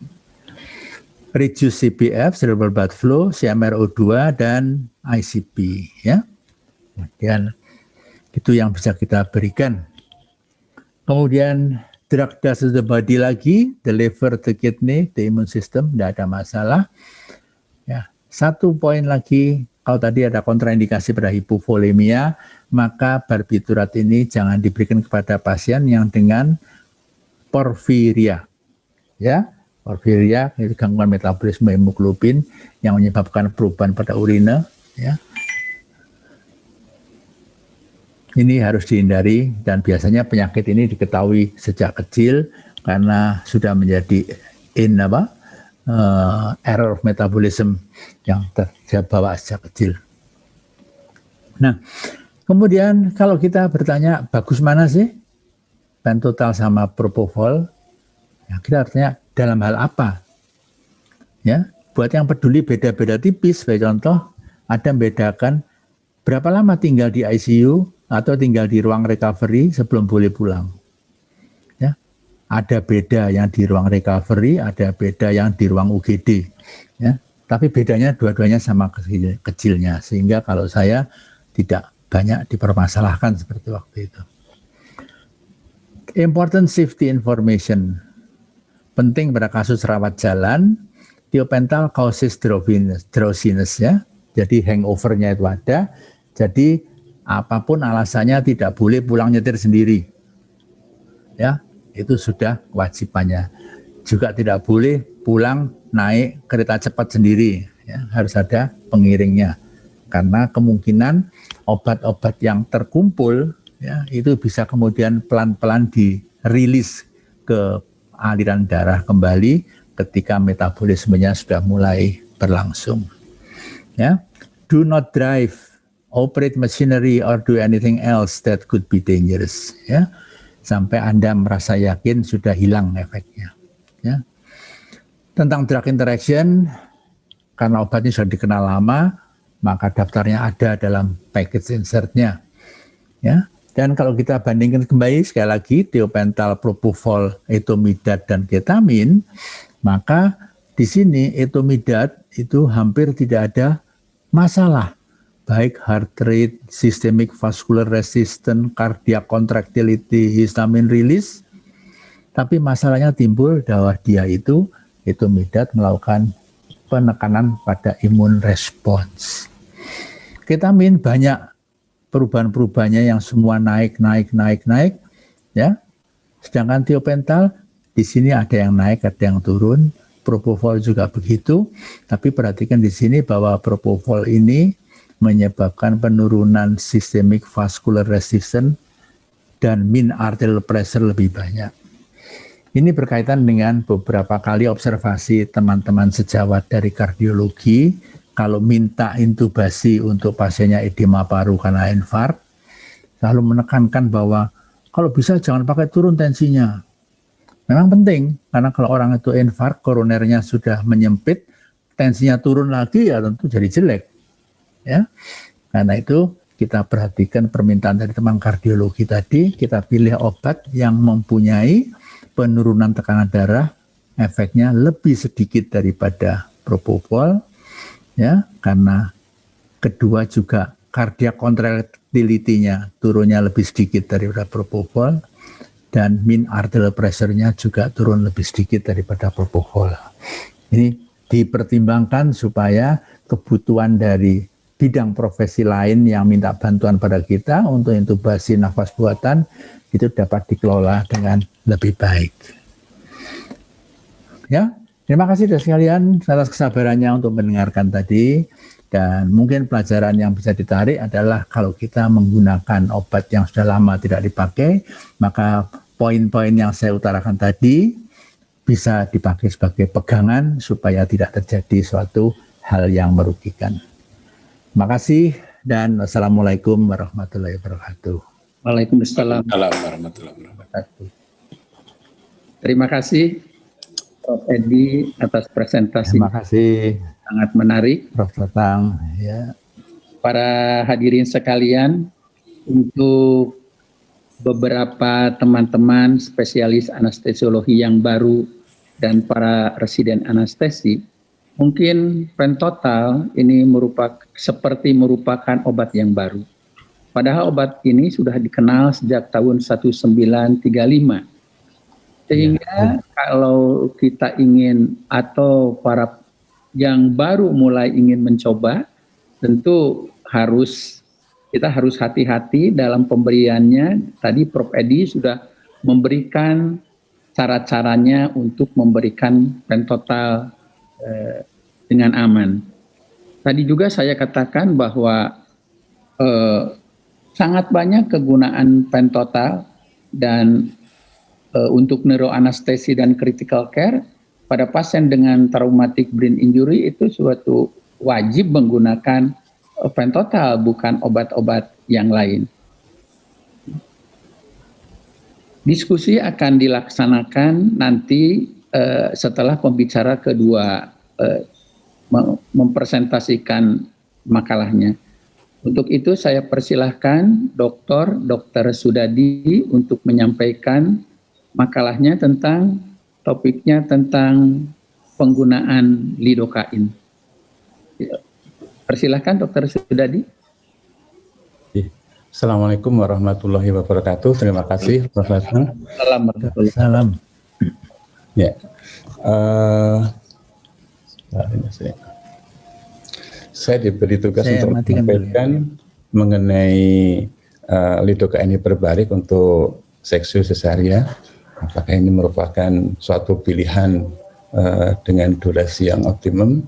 Reduce CPF, cerebral blood flow, CMRO2, dan ICP. Ya. Kemudian itu yang bisa kita berikan. Kemudian drug does to the body lagi, the liver, the kidney, the immune system, tidak ada masalah. Ya, satu poin lagi, kalau tadi ada kontraindikasi pada hipovolemia, maka barbiturat ini jangan diberikan kepada pasien yang dengan porfiria. Ya, porfiria itu gangguan metabolisme hemoglobin yang menyebabkan perubahan pada urine. Ya. Ini harus dihindari dan biasanya penyakit ini diketahui sejak kecil karena sudah menjadi error of metabolism yang terbawa sejak kecil. Nah, kemudian kalau kita bertanya bagus mana sih pentotal sama propofol, ya kita artinya dalam hal apa? Ya, buat yang peduli beda-beda tipis, sebagai contoh ada membedakan berapa lama tinggal di ICU atau tinggal di ruang recovery sebelum boleh pulang. Ya, ada beda yang di ruang recovery, ada beda yang di ruang UGD. Ya, Tapi bedanya dua-duanya sama kecilnya, sehingga kalau saya tidak banyak dipermasalahkan seperti waktu itu. Important safety information. Penting pada kasus rawat jalan, tiopental causes drowsiness ya. Jadi hangover-nya itu ada. Jadi apapun alasannya tidak boleh pulang nyetir sendiri. Ya, itu sudah kewajibannya. Juga tidak boleh pulang naik kereta cepat sendiri, ya, harus ada pengiringnya. Karena kemungkinan obat-obat yang terkumpul ya itu bisa kemudian pelan-pelan dirilis ke aliran darah kembali ketika metabolismenya sudah mulai berlangsung. Ya, do not drive, operate machinery or do anything else that could be dangerous. Ya, sampai Anda merasa yakin sudah hilang efeknya. Ya. Tentang drug interaction, karena obatnya sudah dikenal lama, maka daftarnya ada dalam package insertnya. Ya. Dan kalau kita bandingkan kembali sekali lagi tiopental, propofol, etomidate dan ketamin, maka di sini etomidate itu hampir tidak ada masalah, baik heart rate, systemic vascular resistance, cardiac contractility, histamine release. Tapi masalahnya timbul bahwa dia itu etomidate melakukan penekanan pada imun response. Ketamin banyak perubahan-perubahannya yang semua naik, ya. Sedangkan tiopental di sini ada yang naik, ada yang turun. Propofol juga begitu. Tapi perhatikan di sini bahwa propofol ini menyebabkan penurunan systemic vascular resistance dan mean arterial pressure lebih banyak. Ini berkaitan dengan beberapa kali observasi teman-teman sejawat dari kardiologi. Kalau minta intubasi untuk pasiennya edema paru karena infark, selalu menekankan bahwa kalau bisa jangan pakai turun tensinya. Memang penting, karena kalau orang itu infark, koronernya sudah menyempit, tensinya turun lagi ya tentu jadi jelek. Ya, karena itu kita perhatikan permintaan dari teman kardiologi tadi, kita pilih obat yang mempunyai penurunan tekanan darah, efeknya lebih sedikit daripada propofol. Ya, karena kedua juga cardiac contractility-nya turunnya lebih sedikit daripada propofol dan mean arterial pressure-nya juga turun lebih sedikit daripada propofol. Ini dipertimbangkan supaya kebutuhan dari bidang profesi lain yang minta bantuan pada kita untuk intubasi nafas buatan itu dapat dikelola dengan lebih baik. Ya. Terima kasih dari sekalian atas kesabarannya untuk mendengarkan tadi, dan mungkin pelajaran yang bisa ditarik adalah kalau kita menggunakan obat yang sudah lama tidak dipakai, maka poin-poin yang saya utarakan tadi bisa dipakai sebagai pegangan supaya tidak terjadi suatu hal yang merugikan. Terima kasih dan wassalamualaikum warahmatullahi wabarakatuh. Waalaikumsalam warahmatullahi wabarakatuh. Terima kasih Prof. Edi atas presentasi. Terima kasih. Sangat menarik. Prof. Tatang. Ya. Para hadirin sekalian, untuk beberapa teman-teman spesialis anestesiologi yang baru dan para residen anestesi, mungkin pentotal ini seperti merupakan obat yang baru. Padahal obat ini sudah dikenal sejak tahun 1935. Sehingga kalau kita ingin atau para yang baru mulai ingin mencoba, tentu kita harus hati-hati dalam pemberiannya. Tadi Prof. Edi sudah memberikan cara-caranya untuk memberikan pentotal dengan aman. Tadi juga saya katakan bahwa sangat banyak kegunaan pentotal dan untuk neuroanestesi dan critical care pada pasien dengan traumatic brain injury itu suatu wajib menggunakan pentotal, bukan obat-obat yang lain. Diskusi akan dilaksanakan nanti setelah pembicara kedua mempresentasikan makalahnya. Untuk itu saya persilahkan Dr. Sudadi untuk menyampaikan makalahnya tentang topiknya tentang penggunaan lidocain. Persilahkan Dr. Sudadi. Assalamualaikum warahmatullahi wabarakatuh. Terima kasih, Profesor. Salam. Ya, saya diberi tugas untuk menyampaikan mengenai lidocaine hiperbarik untuk seksiu cesaria. Apakah ini merupakan suatu pilihan dengan durasi yang optimum?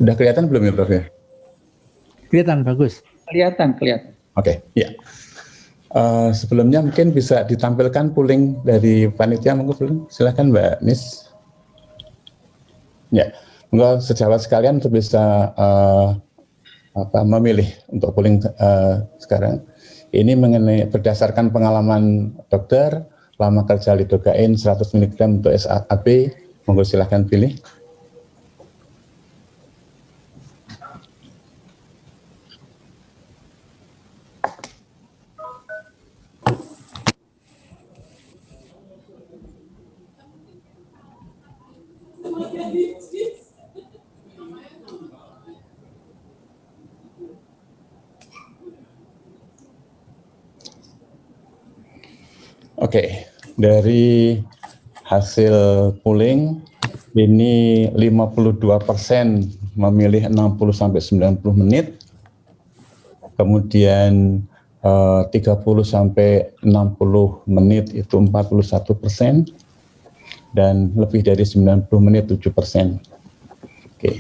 Udah kelihatan belum ya, Prof? Kelihatan, bagus. Kelihatan. Oke, ya. Sebelumnya mungkin bisa ditampilkan pooling dari panitia, monggo silakan Mbak Nis. Ya, monggo sejawat sekalian untuk bisa memilih untuk pooling sekarang. Ini mengenai berdasarkan pengalaman dokter, lama kerja lidocaine 100 mg untuk SAB, monggo silakan pilih. Oke, dari hasil polling ini 52% memilih 60-90 menit, kemudian 30-60 menit itu 41%, dan lebih dari 90 menit 7%. Oke.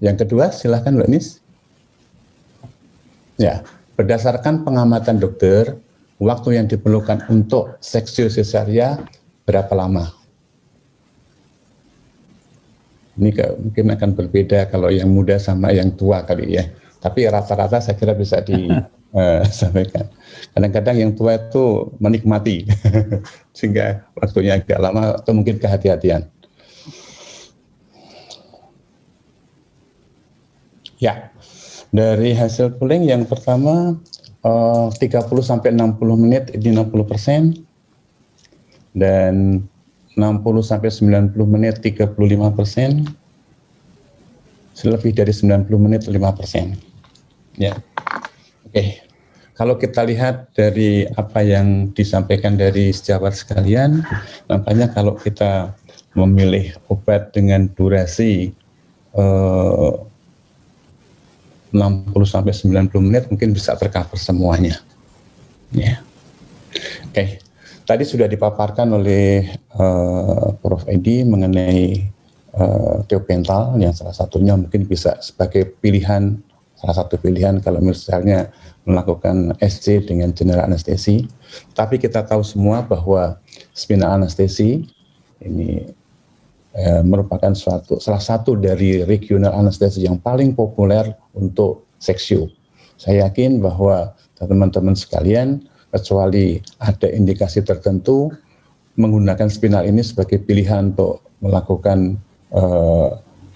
Yang kedua, silakan Mbak Nis. Ya. Berdasarkan pengamatan dokter, waktu yang diperlukan untuk seksiu cesaria berapa lama? Ini mungkin akan berbeda kalau yang muda sama yang tua kali ya. Tapi rata-rata saya kira bisa disampaikan. Kadang-kadang yang tua itu menikmati, sehingga waktunya agak lama atau mungkin kehati-hatian. Ya. Dari hasil polling yang pertama 30-60 menit ini 60%, dan 60-90 menit 35%, lebih dari 90 menit 5%. Ya, oke. Kalau kita lihat dari apa yang disampaikan dari sejawat sekalian, nampaknya kalau kita memilih obat dengan durasi 60-90 menit mungkin bisa tercover semuanya. Ya. Oke. Tadi sudah dipaparkan oleh Prof. Edi mengenai tiopental, yang salah satunya mungkin bisa sebagai pilihan, salah satu pilihan kalau misalnya melakukan SC dengan general anestesi. Tapi kita tahu semua bahwa spinal anestesi ini merupakan salah satu dari regional anestesi yang paling populer untuk seksiu. Saya yakin bahwa teman-teman sekalian, kecuali ada indikasi tertentu, menggunakan spinal ini sebagai pilihan untuk melakukan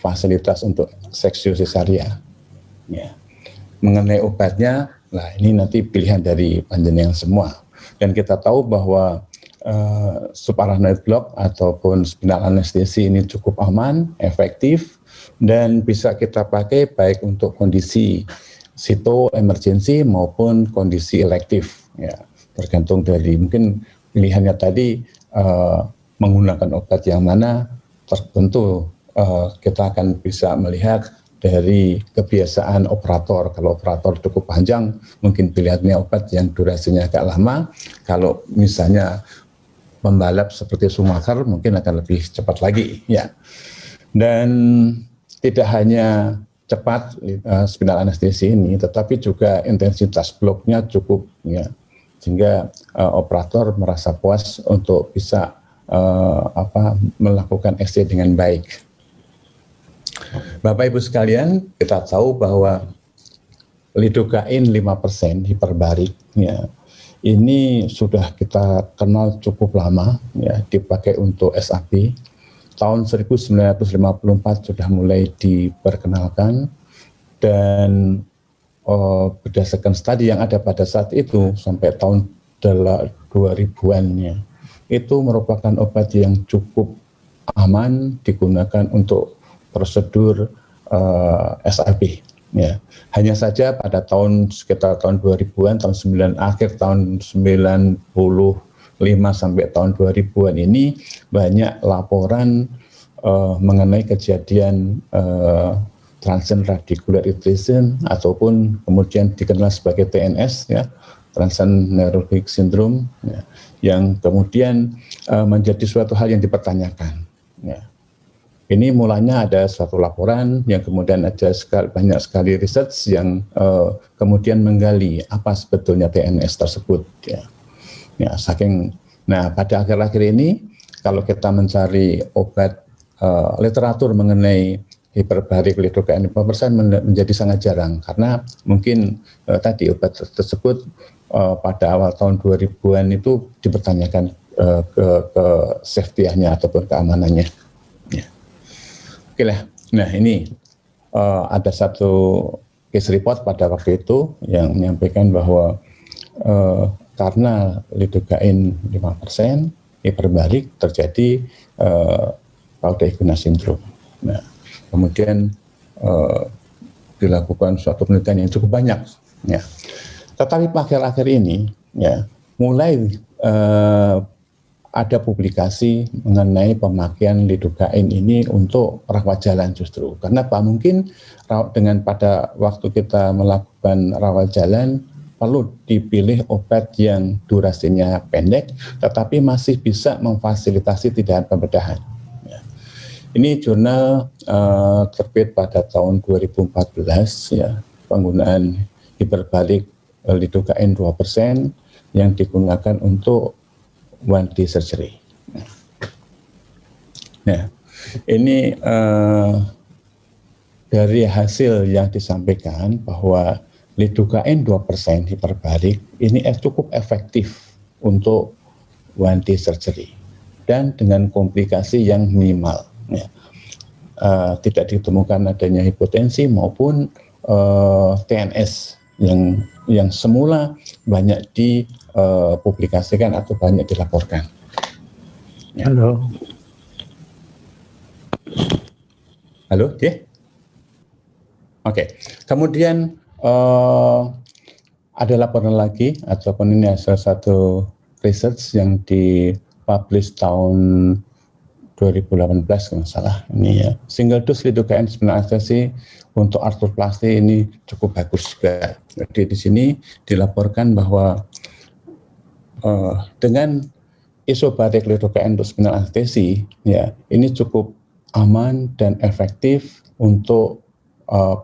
fasilitas untuk seksiu cesaria. Ya. Mengenai obatnya, nah ini nanti pilihan dari panjenengan semua. Dan kita tahu bahwa subarachnoid block ataupun spinal anestesi ini cukup aman, efektif, dan bisa kita pakai baik untuk kondisi sito emergency maupun kondisi elektif. Ya, tergantung dari mungkin pilihannya tadi menggunakan obat yang mana, tertentu kita akan bisa melihat dari kebiasaan operator. Kalau operator cukup panjang, mungkin pilihannya obat yang durasinya agak lama. Kalau misalnya pembalap seperti Schumacher mungkin akan lebih cepat lagi, ya. Dan tidak hanya cepat spinal anestesi ini, tetapi juga intensitas bloknya cukup, ya, sehingga operator merasa puas untuk bisa melakukan SC dengan baik. Bapak Ibu sekalian, kita tahu bahwa lidocaine 5% hiperbarik, ya, ini sudah kita kenal cukup lama, ya, dipakai untuk SAB. Tahun 1954 sudah mulai diperkenalkan, dan berdasarkan studi yang ada pada saat itu sampai tahun 2000-an, ya, itu merupakan obat yang cukup aman digunakan untuk prosedur SAP. Ya, hanya saja pada sekitar tahun 2000-an, akhir tahun 95 sampai tahun 2000-an ini banyak laporan mengenai kejadian transient radicular attrition ataupun kemudian dikenal sebagai TNS, ya, transient neurologic syndrome, ya, yang kemudian menjadi suatu hal yang dipertanyakan. Ya. Ini mulanya ada suatu laporan yang kemudian ada banyak sekali research yang kemudian menggali apa sebetulnya TNS tersebut. Ya. Ya, nah pada akhir-akhir ini kalau kita mencari obat literatur mengenai hiperbarik lidocaine 5% menjadi sangat jarang karena mungkin tadi obat tersebut pada awal tahun 2000-an itu dipertanyakan ke safety-nya ataupun keamanannya. Ya. Oke lah. Nah ini ada satu case report pada waktu itu yang menyampaikan bahwa karena lidocaine 5% hiperbalik terjadi Pauda-Hughes syndrome. Nah, kemudian dilakukan suatu penelitian yang cukup banyak. Ya. Tetapi akhir-akhir ini, ya, mulai ada publikasi mengenai pemakaian lidocaine ini untuk rawat jalan justru. Karena Pak mungkin dengan pada waktu kita melakukan rawat jalan perlu dipilih obat yang durasinya pendek, tetapi masih bisa memfasilitasi tindakan pembedahan. Ya. Ini jurnal terbit pada tahun 2014, ya, penggunaan hiperbalik lidocaine 2% yang digunakan untuk 1D surgery. Nah, ini dari hasil yang disampaikan bahwa lidocaine 2% hiperbalik ini cukup efektif untuk 1D surgery dan dengan komplikasi yang minimal. Ya. Tidak ditemukan adanya hipotensi maupun TNS yang semula banyak dipublikasikan atau banyak dilaporkan. Ya. Halo. Halo, ya? Oke. Kemudian ada laporan lagi ataupun ini salah satu research yang dipublish tahun 2018 kalau salah ini, ya. Single dose lidocaine spinal anestesi untuk artroplasti ini cukup bagus juga. Jadi di sini dilaporkan bahwa dengan isobarik lidocaine untuk spinal anestesi, ya, ini cukup aman dan efektif untuk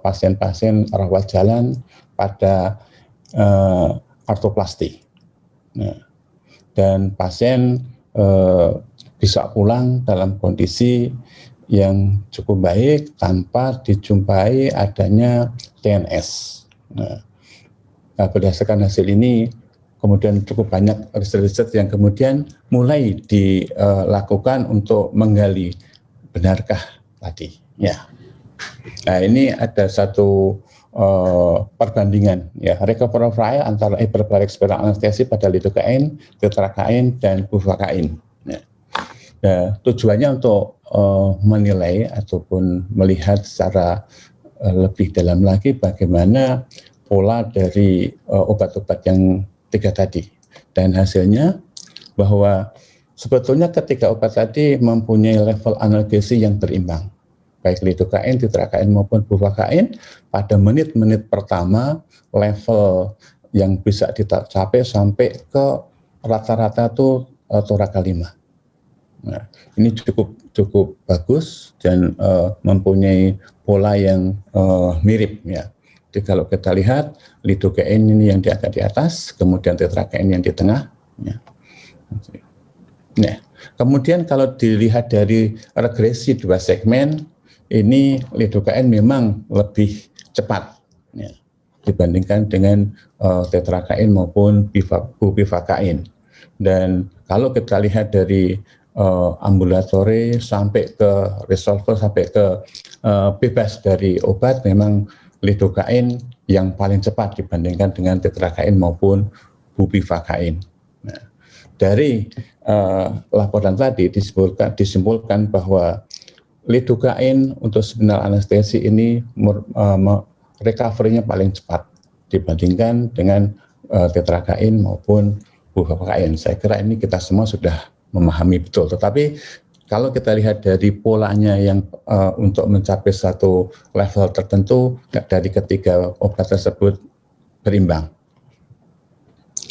pasien-pasien rawat jalan pada artroplasti. Nah, dan pasien bisa pulang dalam kondisi yang cukup baik tanpa dijumpai adanya TNS. Nah, berdasarkan hasil ini, kemudian cukup banyak riset-riset yang kemudian mulai dilakukan untuk menggali benarkah tadi. Ya. Nah, ini ada satu perbandingan, ya, recovery trial antara hiperbaric spiral anestesi pada lidocaine, tetrakain, dan bufacain. Ya. Nah, tujuannya untuk menilai ataupun melihat secara lebih dalam lagi bagaimana pola dari obat-obat yang 3 tadi. Dan hasilnya bahwa sebetulnya ketika obat tadi mempunyai level analgesi yang berimbang, baik lidocaine, tetrakain maupun bufacain, pada menit-menit pertama level yang bisa dicapai sampai ke rata-rata itu toraka 5. Nah, ini cukup bagus dan mempunyai pola yang mirip, ya. Jadi kalau kita lihat lidocaine ini yang agak di atas, kemudian tetrakain yang di tengah. Ya. Nah, kemudian kalau dilihat dari regresi 2 segmen, ini lidocaine memang lebih cepat, ya, dibandingkan dengan tetrakain maupun bupivacain. Dan kalau kita lihat dari ambulatory sampai ke resolver sampai ke bebas dari obat, memang lidocaine yang paling cepat dibandingkan dengan tetrakain maupun bupivacain. Nah, dari laporan tadi disimpulkan bahwa lidocaine untuk spinal anestesi ini recovery-nya paling cepat dibandingkan dengan tetrakain maupun bupropion. Saya kira ini kita semua sudah memahami betul. Tetapi kalau kita lihat dari polanya yang untuk mencapai satu level tertentu dari ketiga obat tersebut berimbang.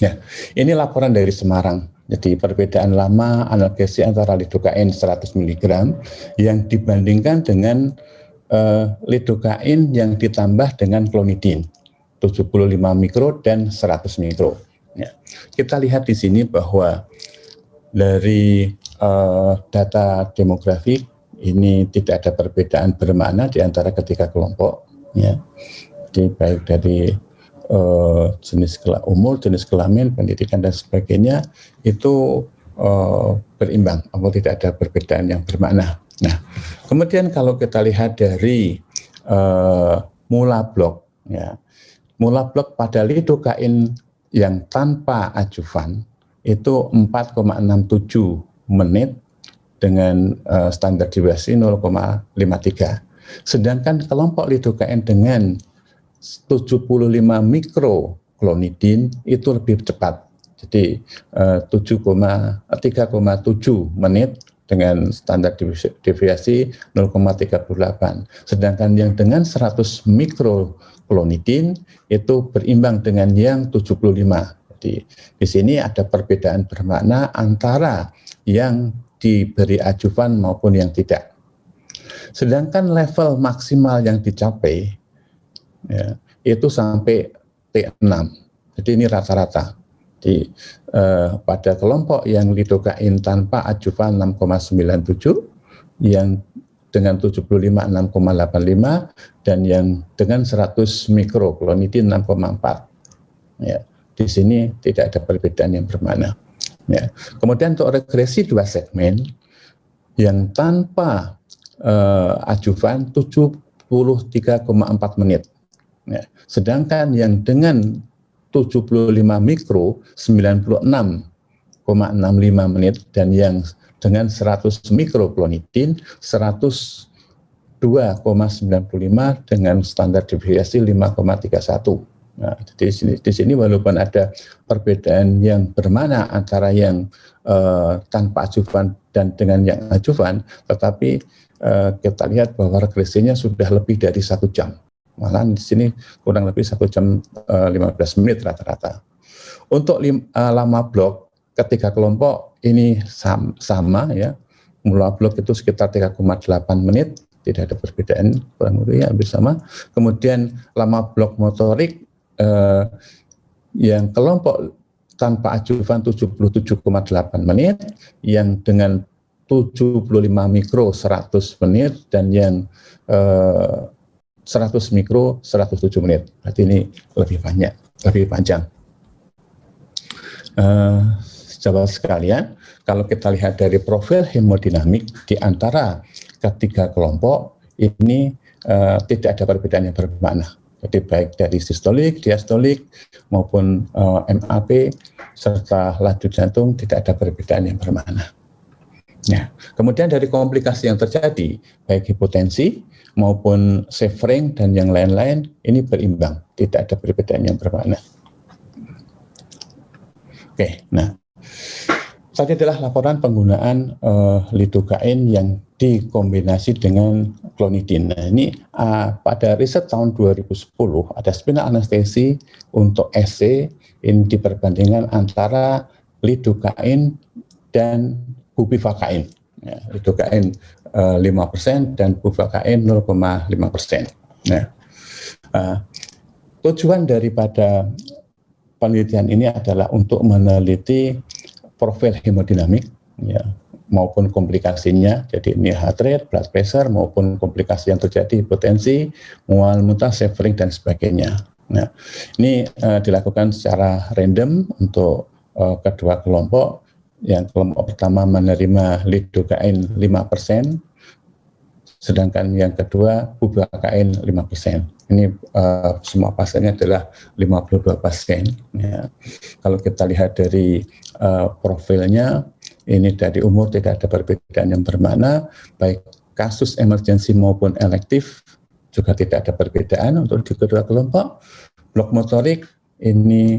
Ya, ini laporan dari Semarang. Jadi perbedaan lama analgesi antara lidocaine 100 mg yang dibandingkan dengan lidocaine yang ditambah dengan clonidine 75 mikro dan 100 mikro. Ya. Kita lihat di sini bahwa dari data demografik ini tidak ada perbedaan bermakna di antara ketiga kelompok. Ya. Jadi baik dari jenis umur, jenis kelamin, pendidikan dan sebagainya itu berimbang atau tidak ada perbedaan yang bermakna. Nah, kemudian kalau kita lihat dari mula blok, ya, mula blok pada lidocaine yang tanpa adjuvan itu 4,67 menit dengan standar deviasi 0,53. Sedangkan kelompok lidocaine dengan 75 mikro clonidine itu lebih cepat. Jadi 3,7 menit dengan standar deviasi 0,38. Sedangkan yang dengan 100 mikro clonidine itu berimbang dengan yang 75. Jadi di sini ada perbedaan bermakna antara yang diberi adjuvan maupun yang tidak. Sedangkan level maksimal yang dicapai ya, itu sampai T6. Jadi ini rata-rata. Di pada kelompok yang lidocaine tanpa adjuvan 6,97, yang dengan 75 6,85, dan yang dengan 100 mikro clonidine 6,4. Ya, di sini tidak ada perbedaan yang bermakna. Ya. Kemudian untuk regresi 2 segmen yang tanpa adjuvan 73,4 menit. Ya. Sedangkan yang dengan 75 mikro 96,65 menit dan yang dengan 100 mikro clonidine 102,95 dengan standar deviasi 5,31. Nah, di sini walaupun ada perbedaan yang bermakna antara yang tanpa adjuvan dan dengan yang adjuvan, tetapi kita lihat bahwa regresinya sudah lebih dari 1 jam. Malah di sini kurang lebih 1 jam 15 menit rata-rata. Untuk lama blok ketiga kelompok ini sama ya. Mula blok itu sekitar 3,8 menit, tidak ada perbedaan, kurang lebih ya hampir sama. Kemudian lama blok motorik yang kelompok tanpa adjuvan 77,8 menit, yang dengan 75 mikro 100 menit, dan yang 100 mikro 107 menit. Berarti ini lebih banyak, lebih panjang. Sahabat sekalian, kalau kita lihat dari profil hemodinamik di antara ketiga kelompok ini tidak ada perbedaan yang bermakna. Jadi baik dari sistolik, diastolik maupun MAP serta laju jantung tidak ada perbedaan yang bermakna. Nah, kemudian dari komplikasi yang terjadi baik hipotensi maupun suffering dan yang lain-lain ini berimbang, tidak ada perbedaan yang bermakna. Oke, nah tadi adalah laporan penggunaan lidocaine yang dikombinasi dengan clonidine. Nah, ini pada riset tahun 2010 ada spinal anestesi untuk SC ini diperbandingkan antara lidocaine dan bupivacaine. Ya, lidocaine 5% dan bupivacaine 0,5%. Nah, tujuan daripada penelitian ini adalah untuk meneliti profil hemodinamik ya, maupun komplikasinya, jadi ini heart rate, blood pressure maupun komplikasi yang terjadi hipotensi, mual muntah, suffering dan sebagainya. Nah, ini dilakukan secara random untuk kedua kelompok. Yang kelompok pertama menerima lidocaine 5%, Sedangkan yang kedua bupropion 5%. Ini semua pasiennya adalah 52 pasien. Ya. Kalau kita lihat dari profilnya, ini dari umur tidak ada perbedaan yang bermakna, baik kasus emergensi maupun elektif juga tidak ada perbedaan untuk di kedua kelompok. Blok motorik ini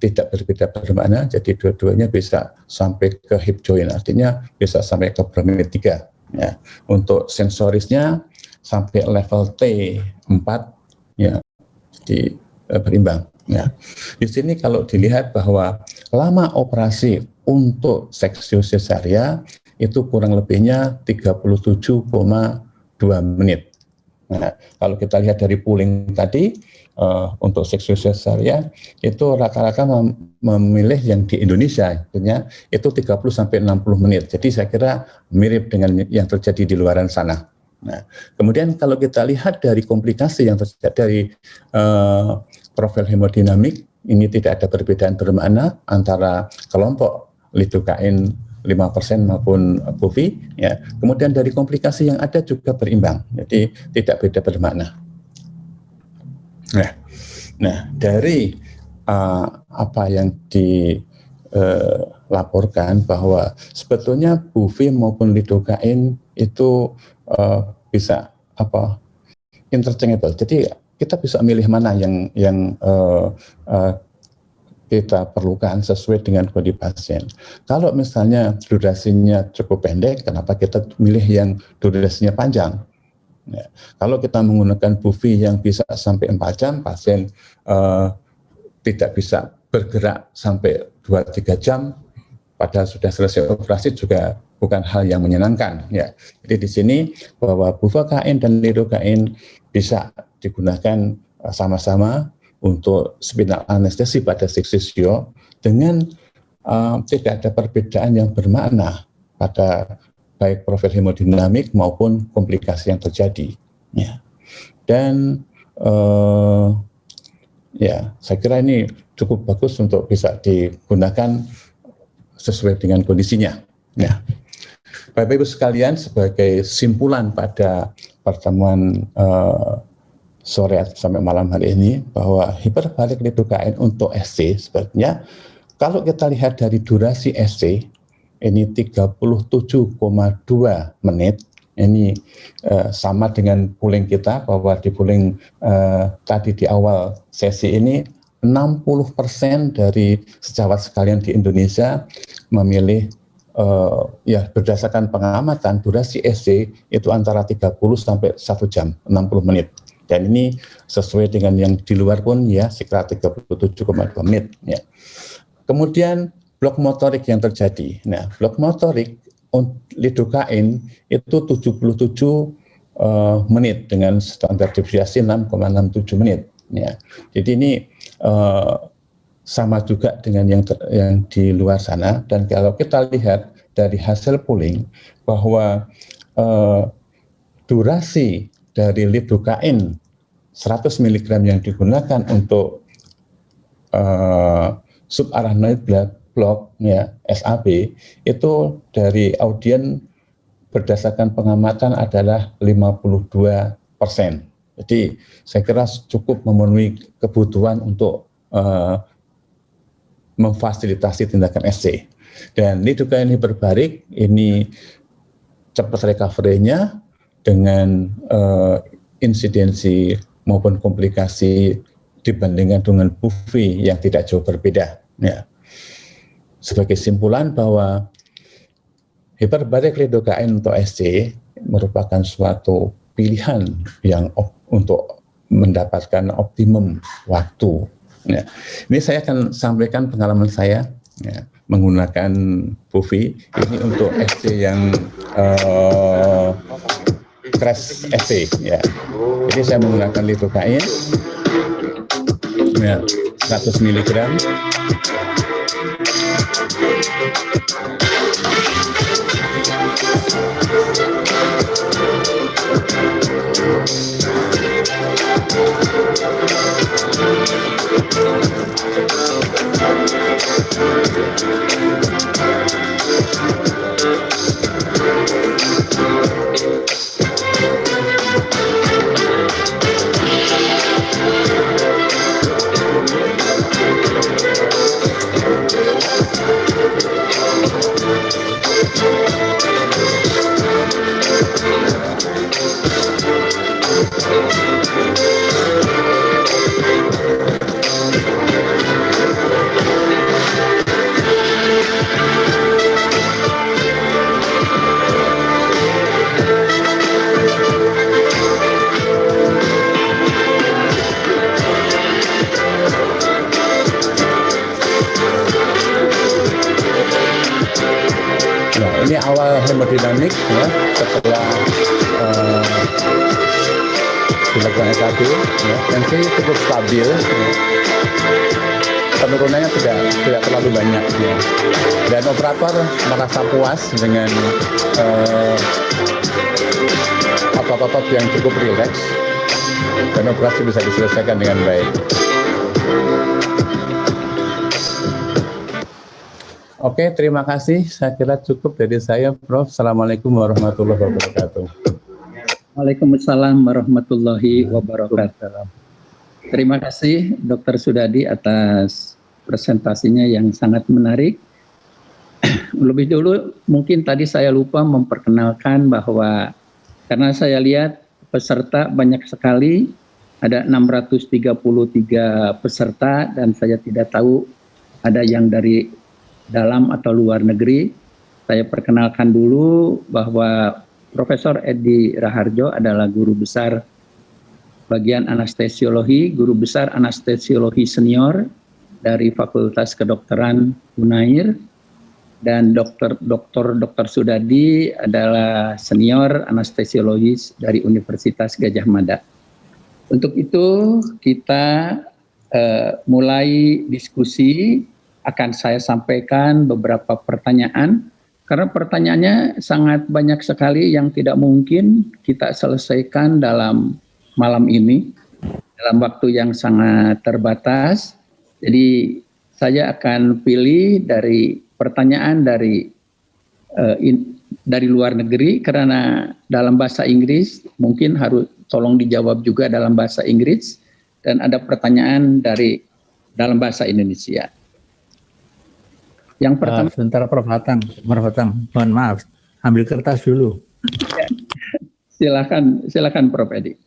tidak berbeda bermakna, jadi dua-duanya bisa sampai ke hip joint, artinya bisa sampai ke Broomid 3. Ya. Untuk sensorisnya sampai level T4, ya, jadi berimbang. Ya. Di sini kalau dilihat bahwa lama operasi untuk seksio cesaria itu kurang lebihnya 37,2 menit. Nah, kalau kita lihat dari pooling tadi, untuk seksio cesaria itu rata-rata memilih yang di Indonesia, artinya itu 30-60 menit. Jadi saya kira mirip dengan yang terjadi di luaran sana. Nah, kemudian kalau kita lihat dari komplikasi yang terjadi dari profil hemodinamik, ini tidak ada perbedaan bermakna antara kelompok lidocaine 5% maupun buvi, ya. Kemudian dari komplikasi yang ada juga berimbang, jadi tidak beda bermakna. Nah, dari apa yang dilaporkan bahwa sebetulnya buvi maupun lidocaine itu bisa interchangeable. Jadi kita bisa milih mana yang kita perlukan sesuai dengan kondisi pasien. Kalau misalnya durasinya cukup pendek, kenapa kita milih yang durasinya panjang? Ya. Kalau kita menggunakan buvi yang bisa sampai 4 jam, pasien tidak bisa bergerak sampai 2-3 jam, padahal sudah selesai operasi juga bukan hal yang menyenangkan. Ya. Jadi di sini bahwa bufocaine dan lidocaine bisa digunakan sama-sama untuk spinal anestesi pada seksio dengan tidak ada perbedaan yang bermakna pada baik profil hemodinamik maupun komplikasi yang terjadi. Ya. Dan ya, saya kira ini cukup bagus untuk bisa digunakan sesuai dengan kondisinya. Ya. Bapak Ibu sekalian, sebagai simpulan pada pertemuan sore sampai malam hari ini, bahwa hiperbarik lidocaine untuk SC sebetulnya kalau kita lihat dari durasi SC ini 37,2 menit, ini sama dengan pooling kita, bahwa di pooling tadi di awal sesi ini 60% dari sejawat sekalian di Indonesia memilih ya berdasarkan pengamatan durasi SC itu antara 30 sampai 1 jam 60 menit. Dan ini sesuai dengan yang di luar pun ya sekitar 37,2 menit. Ya. Kemudian blok motorik yang terjadi. Nah, blok motorik lidocaine itu 77 menit dengan standar deviasi 6,67 menit. Ya. Jadi ini sama juga dengan yang di luar sana. Dan kalau kita lihat dari hasil pooling bahwa durasi dari lidocaine 100 mg yang digunakan untuk subarachnoid block ya SAB itu dari audien berdasarkan pengamatan adalah 52%. Jadi saya kira cukup memenuhi kebutuhan untuk memfasilitasi tindakan SC. Dan lidocaine hiperbarik ini cepat recovery-nya dengan insidensi maupun komplikasi dibandingkan dengan buvi yang tidak jauh berbeda. Ya. Sebagai simpulan bahwa hiperbarik lidocaine untuk SC merupakan suatu pilihan yang untuk mendapatkan optimum waktu. Ya. Ini saya akan sampaikan pengalaman saya ya, menggunakan buvi ini untuk SC yang crash SC ya. Jadi saya menggunakan lidocaine ya, 100 mg ini awal hemodinamik ya, setelah dilakukan EKG ya, tensi cukup stabil ya. Penurunannya tidak terlalu banyak ya. Dan operator merasa puas dengan otot-otot yang cukup rileks dan operasi bisa diselesaikan dengan baik. Oke, terima kasih. Saya kira cukup dari saya, Prof. Assalamualaikum warahmatullahi wabarakatuh. Waalaikumsalam warahmatullahi wabarakatuh. Terima kasih Dr. Sudadi atas presentasinya yang sangat menarik. Lebih dulu mungkin tadi saya lupa memperkenalkan bahwa karena saya lihat peserta banyak sekali, ada 633 peserta dan saya tidak tahu ada yang dari dalam atau luar negeri. Saya perkenalkan dulu bahwa Profesor Edi Raharjo adalah guru besar bagian anestesiologi, guru besar anestesiologi senior dari Fakultas Kedokteran Unair, dan Dr. Sudadi adalah senior anestesiologis dari Universitas Gadjah Mada. Untuk itu kita mulai diskusi. Akan saya sampaikan beberapa pertanyaan, karena pertanyaannya sangat banyak sekali yang tidak mungkin kita selesaikan dalam malam ini, dalam waktu yang sangat terbatas. Jadi saya akan pilih dari pertanyaan dari luar negeri, karena dalam bahasa Inggris mungkin harus tolong dijawab juga dalam bahasa Inggris, dan ada pertanyaan dari dalam bahasa Indonesia. Yang pertama, sebentar Prof Hatang, mohon maaf, ambil kertas dulu. Ya, silakan Prof Edi.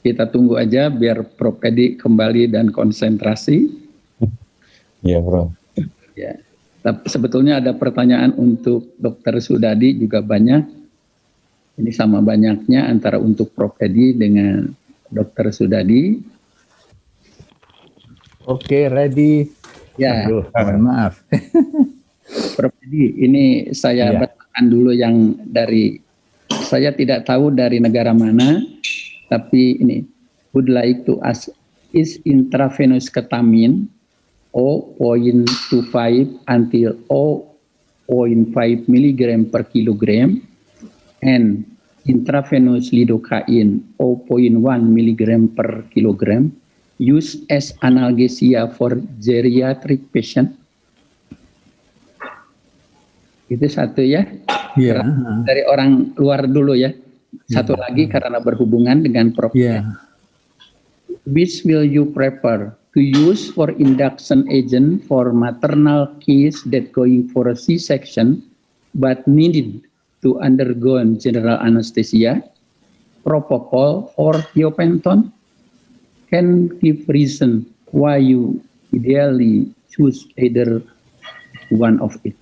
Kita tunggu aja biar Prof Edi kembali dan konsentrasi. Iya, Prof. Ya. Tapi sebetulnya ada pertanyaan untuk Dr. Sudadi juga banyak. Ini sama banyaknya antara untuk Prof Edi dengan Dr. Sudadi. Oke, ready. Ya. Aduh, mohon maaf. Prof Edi, ini saya bacakan dulu yang dari, saya tidak tahu dari negara mana, tapi ini, would like to ask, is intravenous ketamine 0.25 until 0.5 mg per kilogram and intravenous lidocaine 0.1 mg per kilogram used as analgesia for geriatric patient. Itu satu ya. Yeah. Dari orang luar dulu ya. Satu lagi karena berhubungan dengan Prof. Which will you prefer to use for induction agent for maternal case that going for a C-section but needed to undergo general anesthesia, propofol or thiopenton? Can give reason why you ideally choose either one of it.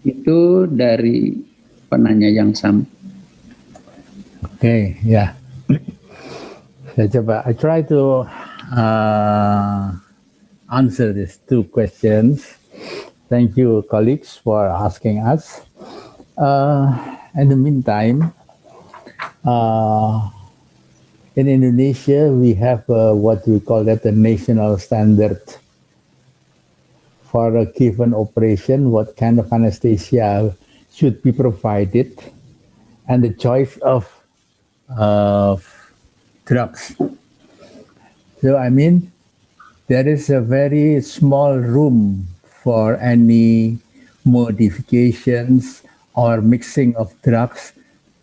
Itu dari penanya yang sama. Oke, ya. Saya coba. I try to answer these two questions. Thank you, colleagues, for asking us. In the meantime, in Indonesia, we have what we call that the national standard for a given operation, what kind of anesthesia should be provided, and the choice of drugs. So, I mean, there is a very small room for any modifications or mixing of drugs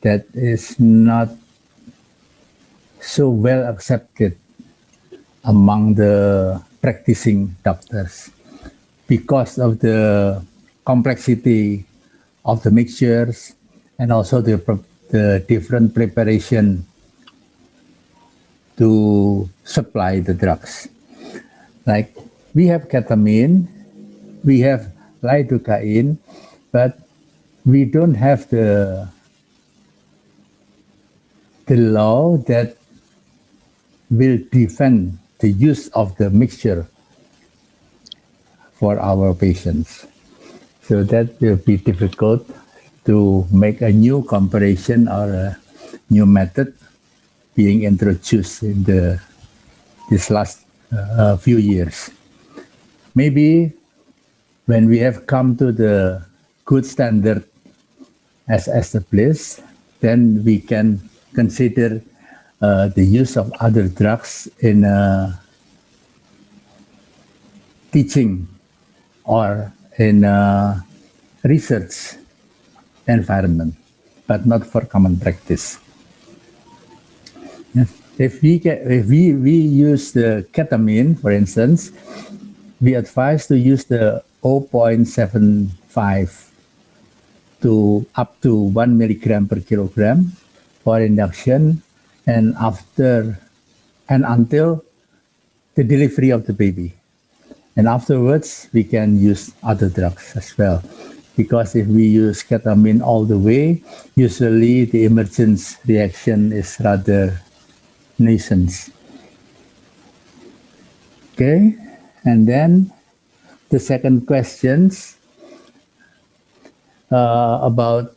that is not so well accepted among the practicing doctors because of the complexity of the mixtures and also the different preparation to supply the drugs. Like we have ketamine, we have lidocaine, but we don't have the the law that will defend the use of the mixture for our patients. So that will be difficult to make a new comparison or a new method being introduced in this last few years. Maybe when we have come to the good standard as established, then we can consider the use of other drugs in teaching or in research environment, but not for common practice. Yes. If we use the ketamine, for instance, we advise to use the 0.75 to up to 1 milligram per kilogram for induction and until the delivery of the baby. And afterwards, we can use other drugs as well. Because if we use ketamine all the way, usually the emergence reaction is rather nascent. Okay, and then the second questions about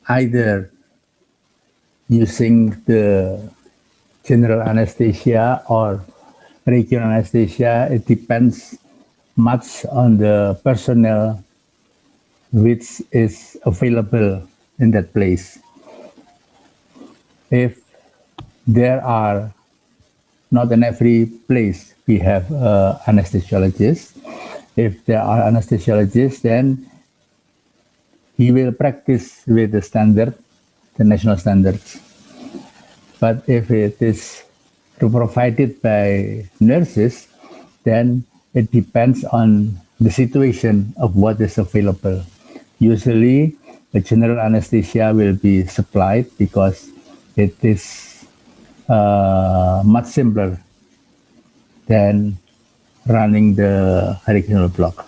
either using the general anesthesia or regional anesthesia. It depends much on the personnel which is available in that place. If there are not in every place we have anesthesiologists. If there are anesthesiologists, then he will practice with the standard, the national standards. But if it is provided by nurses, then it depends on the situation of what is available. Usually, the general anesthesia will be supplied because it is much simpler than running the regional block.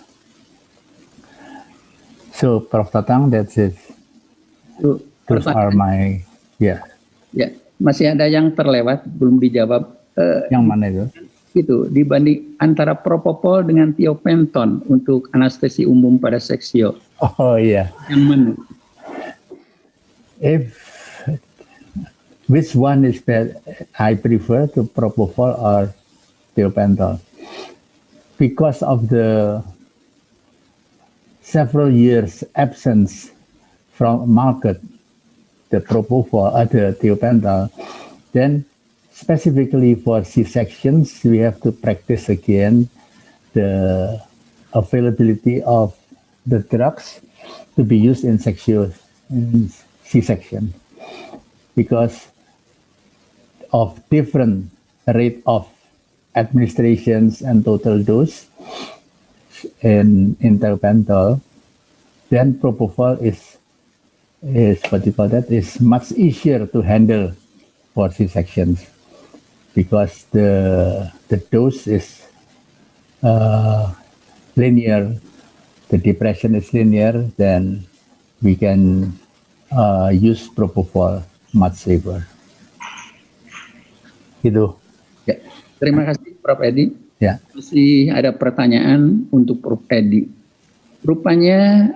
So, Prof. Tatang, that's it. Those are my, Ya, masih ada yang terlewat belum dijawab. Yang mana itu? Itu dibanding antara propofol dengan tiopenton untuk anestesi umum pada seksio. Oh iya. Yang mana? Which one is that I prefer to propofol or tiopenton? Because of the several years absence from market, the propofol or the tiopenton, then specifically for C-sections, we have to practice again the availability of the drugs to be used in C-section because of different rate of administrations and total dose in tiopental, then propofol is what you call that, is much easier to handle for C-sections because the dose is linear, the depression is linear, then we can use propofol much safer. Gitu. Ya, terima kasih Prof. Edi. Ya. Masih ada pertanyaan untuk Prof. Edi. Rupanya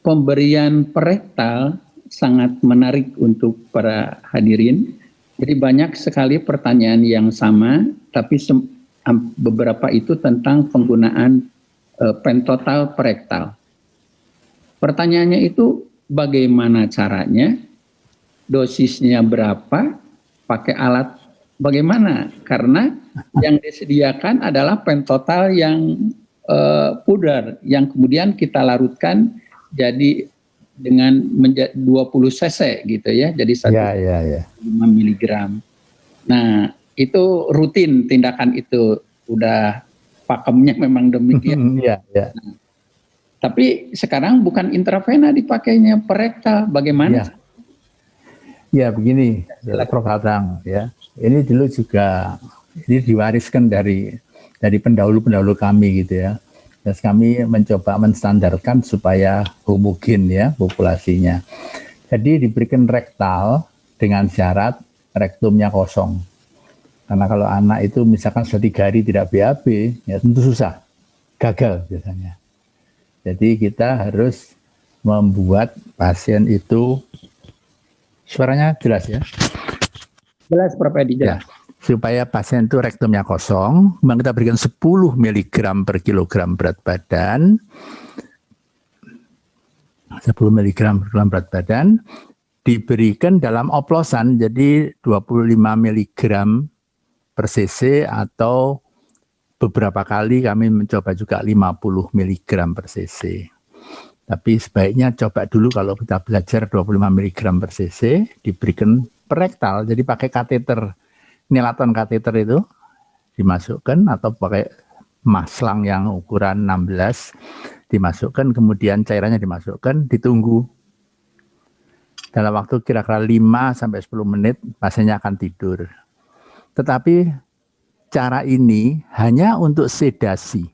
pemberian perektal sangat menarik untuk para hadirin. Jadi banyak sekali pertanyaan yang sama, tapi beberapa itu tentang penggunaan pentotal perektal. Pertanyaannya itu bagaimana caranya, dosisnya berapa, pakai alat bagaimana? Karena yang disediakan adalah pentotal yang pudar, yang kemudian kita larutkan jadi dengan 20 cc gitu ya, jadi 1,5 miligram. Nah, itu rutin tindakan itu, udah pakemnya memang demikian. Nah, tapi sekarang bukan intravena dipakainya, perektal, bagaimana? Ya begini, Prof. Tatang, ya. Ini dulu juga ini diwariskan dari pendahulu-pendahulu kami gitu ya. Terus kami mencoba menstandarkan supaya homogen ya populasinya. Jadi diberikan rektal dengan syarat rektumnya kosong. Karena kalau anak itu misalkan sudah 3 hari tidak BAB, ya tentu susah, gagal biasanya. Jadi kita harus membuat pasien itu, suaranya jelas ya? Jelas, Prof. Edi, Ya, supaya pasien itu rektumnya kosong, memang kita berikan 10 mg per kilogram berat badan, 10 mg per kilogram berat badan, diberikan dalam oplosan, jadi 25 mg per cc atau beberapa kali kami mencoba juga 50 mg per cc. Tapi sebaiknya coba dulu kalau kita belajar 25 mg per cc, diberikan per rektal, jadi pakai kateter, nilaton kateter itu dimasukkan atau pakai maslang yang ukuran 16 dimasukkan, kemudian cairannya dimasukkan, ditunggu. Dalam waktu kira-kira 5-10 menit pasiennya akan tidur. Tetapi cara ini hanya untuk sedasi,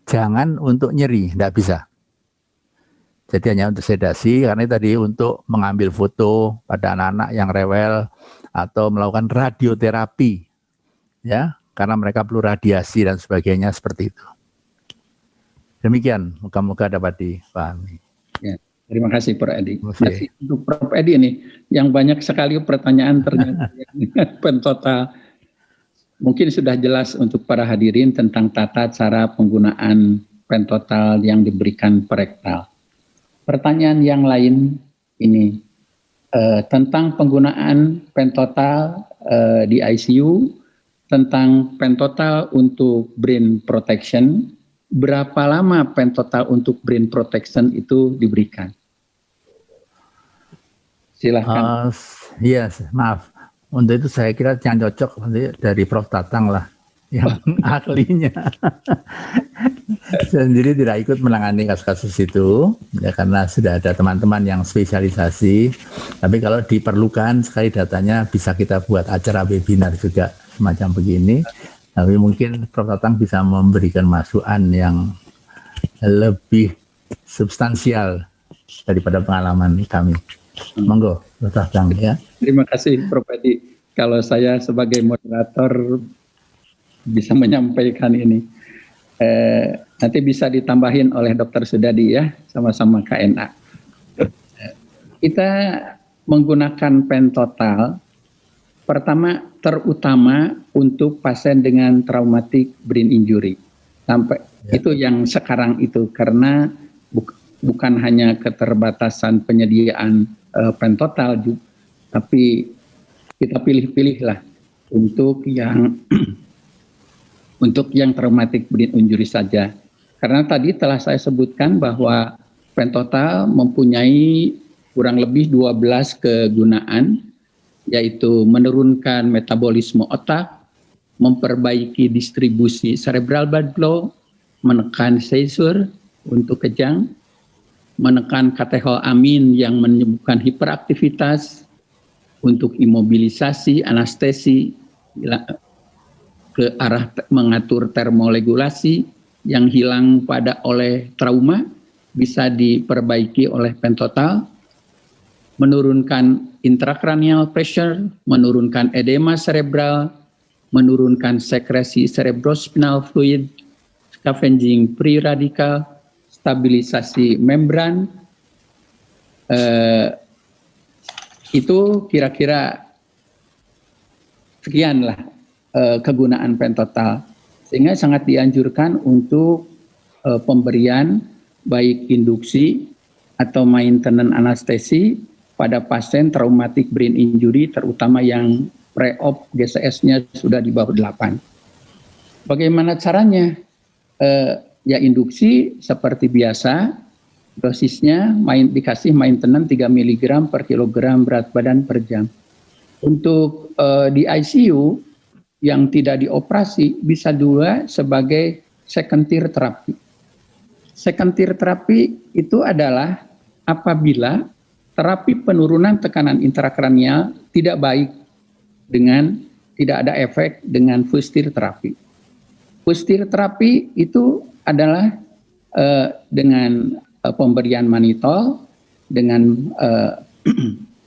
jangan untuk nyeri, tidak bisa. Jadi hanya untuk sedasi, karena tadi untuk mengambil foto pada anak-anak yang rewel atau melakukan radioterapi, ya, karena mereka perlu radiasi dan sebagainya seperti itu. Demikian, moga-moga dapat dipahami. Ya, terima kasih Prof. Edi. Masih. Untuk Prof. Edi ini, yang banyak sekali pertanyaan ternyata pentotal. Mungkin sudah jelas untuk para hadirin tentang tata cara penggunaan pentotal yang diberikan per rektal. Pertanyaan yang lain ini tentang penggunaan pentotal di ICU, tentang pentotal untuk brain protection. Berapa lama pentotal untuk brain protection itu diberikan? Silahkan. Iya, maaf. Untuk itu saya kira yang cocok dari Prof. Tatang lah, yang ahlinya. Saya sendiri tidak ikut menangani kasus-kasus itu, ya karena sudah ada teman-teman yang spesialisasi. Tapi kalau diperlukan sekali datanya bisa kita buat acara webinar juga semacam begini. Tapi mungkin Prof. Tatang bisa memberikan masukan yang lebih substansial daripada pengalaman kami. Monggo, Prof. Tatang ya. Terima kasih Prof. Edi. Kalau saya sebagai moderator bisa menyampaikan ini. Nanti bisa ditambahin oleh Dr. Sudadi ya, sama-sama KNA. Kita menggunakan pentotal pertama terutama untuk pasien dengan traumatic brain injury. Sampai itu yang sekarang itu, karena bukan hanya keterbatasan penyediaan pentotal, tapi kita pilih-pilih lah untuk yang untuk yang traumatic brain injury saja. Karena tadi telah saya sebutkan bahwa pentotal mempunyai kurang lebih 12 kegunaan, yaitu menurunkan metabolisme otak, memperbaiki distribusi cerebral blood flow, menekan seizure untuk kejang, menekan katecholamin yang menyebabkan hiperaktivitas, untuk imobilisasi, anestesi, ke arah mengatur termoregulasi yang hilang oleh trauma, bisa diperbaiki oleh pentotal, menurunkan intracranial pressure, menurunkan edema cerebral, menurunkan sekresi cerebrospinal fluid, scavenging free radical, stabilisasi membran. Itu kira-kira sekian lah kegunaan pentotal, sehingga sangat dianjurkan untuk pemberian baik induksi atau maintenance anestesi pada pasien traumatic brain injury, terutama yang pre-op GCS-nya sudah di bawah 8. Bagaimana caranya? Ya induksi seperti biasa, dosisnya dikasih maintenance 3 mg per kilogram berat badan per jam. Untuk di ICU yang tidak dioperasi bisa juga sebagai second tier terapi. Second tier terapi itu adalah apabila terapi penurunan tekanan intrakranial tidak baik dengan tidak ada efek dengan first tier terapi. First tier terapi itu adalah dengan pemberian manitol dengan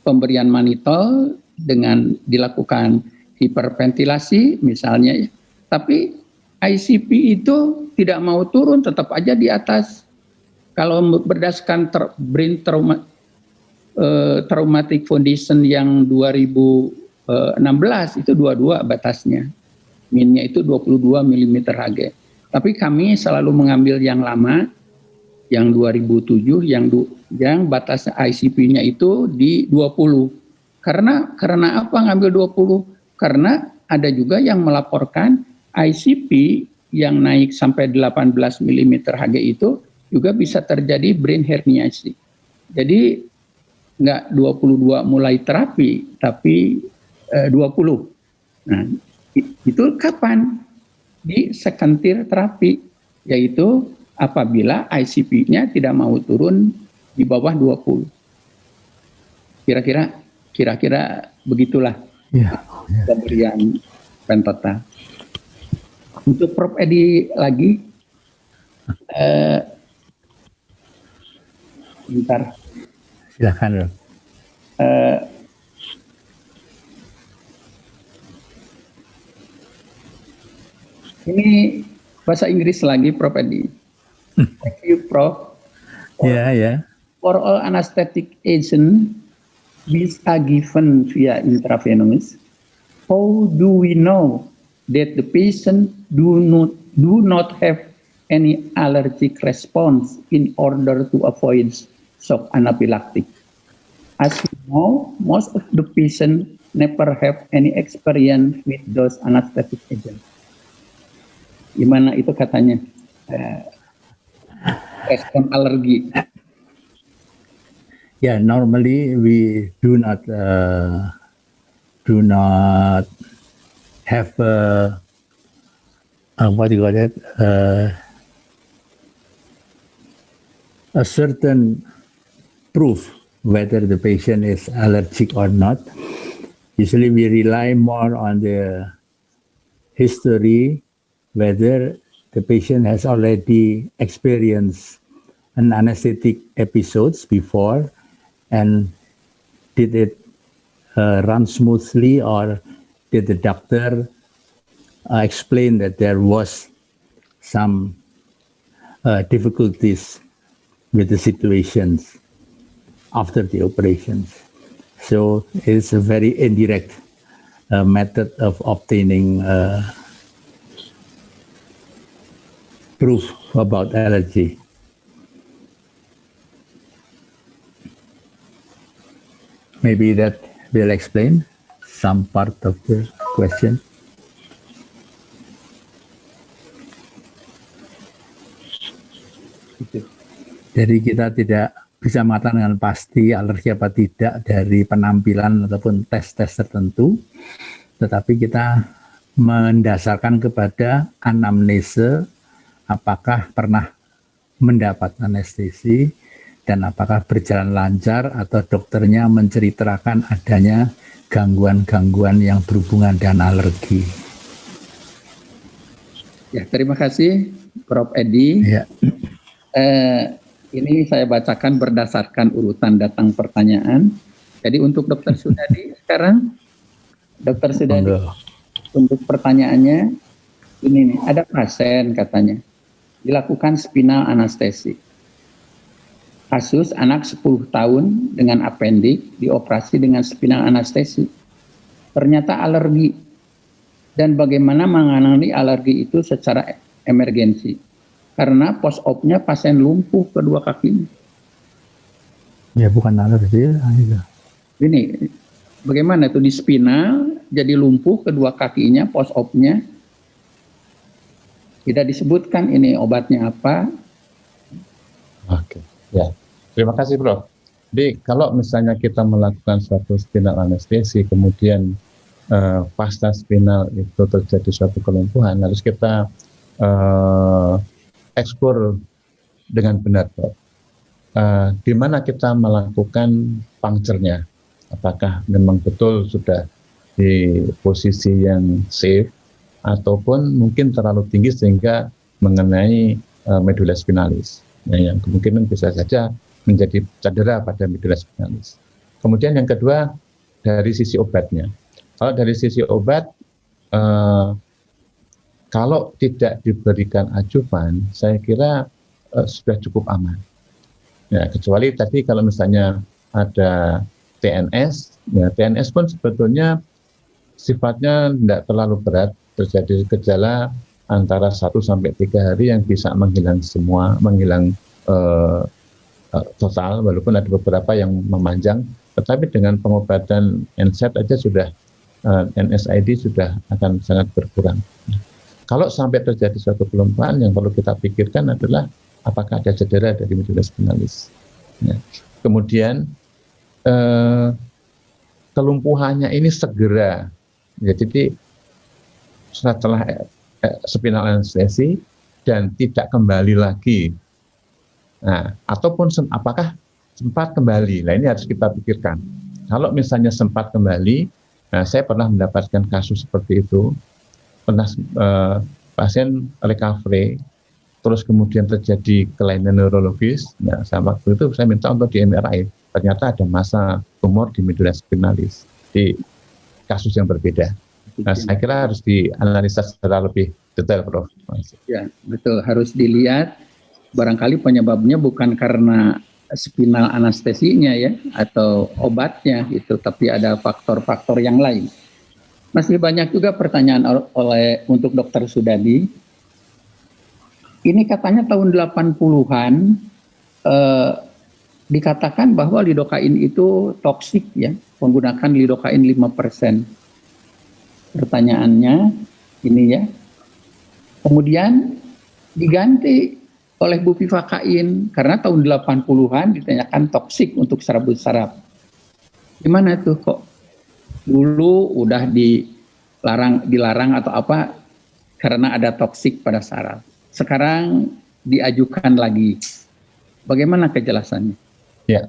pemberian mannitol dengan dilakukan hiperventilasi misalnya, tapi ICP itu tidak mau turun, tetap aja di atas. Kalau berdasarkan brain traumatic foundation yang 2016 itu 22 batasnya, minnya itu 22 mm Hg. Tapi kami selalu mengambil yang lama, yang 2007, yang batas ICP-nya itu di 20. Karena apa ngambil 20? Karena ada juga yang melaporkan ICP yang naik sampai 18 mm Hg itu juga bisa terjadi brain herniasi. Jadi nggak 22 mulai terapi, tapi 20. Nah, itu kapan? Di sekentir terapi, yaitu apabila ICP-nya tidak mau turun di bawah 20. Kira-kira begitulah pemberian pentotal. Untuk Prof. Edi lagi, bentar. Silakan, Prof. Ini bahasa Inggris lagi, Prof. Edi. Thank you, Prof. For all anesthetic agents, which are given via intravenous, how do we know that the patient do not have any allergic response in order to avoid shock anaphylactic? As you know, most of the patients never have any experience with those anesthetic agents. Gimana itu katanya? Respon alergi. Yeah, normally we do not have what do you call it? A certain proof whether the patient is allergic or not. Usually we rely more on the history, whether the patient has already experienced an anesthetic episodes before, and did it run smoothly, or did the doctor explain that there was some difficulties with the situations after the operations. So it's a very indirect method of obtaining proof about allergy. Maybe that will explain some part of the question. Jadi kita tidak bisa mengatakan dengan pasti alergi apa tidak dari penampilan ataupun tes-tes tertentu, tetapi kita mendasarkan kepada anamnese, apakah pernah mendapat anestesi dan apakah berjalan lancar atau dokternya menceritakan adanya gangguan-gangguan yang berhubungan dengan alergi. Ya, terima kasih Prof. Edi. Ya. Ini saya bacakan berdasarkan urutan datang pertanyaan. Jadi untuk Dr. Sudadi sekarang, Dr. Sudadi, untuk pertanyaannya, ini nih, ada pasien katanya, dilakukan spinal anestesi. Kasus anak 10 tahun dengan apendik dioperasi dengan spinal anestesi. Ternyata alergi. Dan bagaimana menangani alergi itu secara emergensi. Karena post-op-nya pasien lumpuh kedua kakinya. Ya bukan alergi. Ini bagaimana itu di spinal jadi lumpuh kedua kakinya post-op-nya. Tidak disebutkan ini obatnya apa. Oke, ya. Terima kasih, Prof. Jadi kalau misalnya kita melakukan suatu spinal anestesi, kemudian pasca spinal itu terjadi suatu kelumpuhan, harus kita eksplor dengan benar, Prof. Di mana kita melakukan puncture-nya? Apakah memang betul sudah di posisi yang safe, ataupun mungkin terlalu tinggi sehingga mengenai medulla spinalis, yang kemungkinan bisa saja menjadi cedera pada medulla spinalis. Kemudian yang kedua dari sisi obatnya. Kalau dari sisi obat, kalau tidak diberikan ajuvan, saya kira sudah cukup aman. Ya, kecuali tadi kalau misalnya ada TNS, ya TNS pun sebetulnya sifatnya tidak terlalu berat, terjadi gejala antara 1 sampai 3 hari yang bisa menghilang semua, menghilang total, walaupun ada beberapa yang memanjang, tetapi dengan pengobatan NSAID aja sudah NSAID sudah akan sangat berkurang. Kalau sampai terjadi suatu kelumpuhan, yang perlu kita pikirkan adalah apakah ada cedera dari medulla spinalis. Ya. Kemudian kelumpuhannya ini segera, ya, jadi setelah spinal anestesi dan tidak kembali lagi. Nah, ataupun apakah sempat kembali? Nah, ini harus kita pikirkan. Kalau misalnya sempat kembali, nah saya pernah mendapatkan kasus seperti itu. Pernah pasien recovery, terus kemudian terjadi kelainan neurologis. Nah, waktu itu saya minta untuk di MRI. Ternyata ada massa tumor di medulla spinalis. Di kasus yang berbeda. Nah, saya kira harus dianalisa secara lebih detail, Prof. Ya, betul. Harus dilihat. Barangkali penyebabnya bukan karena spinal anestesinya ya, atau obatnya gitu, tapi ada faktor-faktor yang lain. Masih banyak juga pertanyaan untuk Dr. Sudadi. Ini katanya tahun 80-an dikatakan bahwa lidokain itu toksik ya, menggunakan lidokain 5%. Pertanyaannya ini ya. Kemudian diganti oleh bupivakain karena tahun 80-an ditanyakan toksik untuk saraf. Gimana tuh kok dulu udah dilarang atau apa karena ada toksik pada saraf. Sekarang diajukan lagi. Bagaimana kejelasannya? Ya.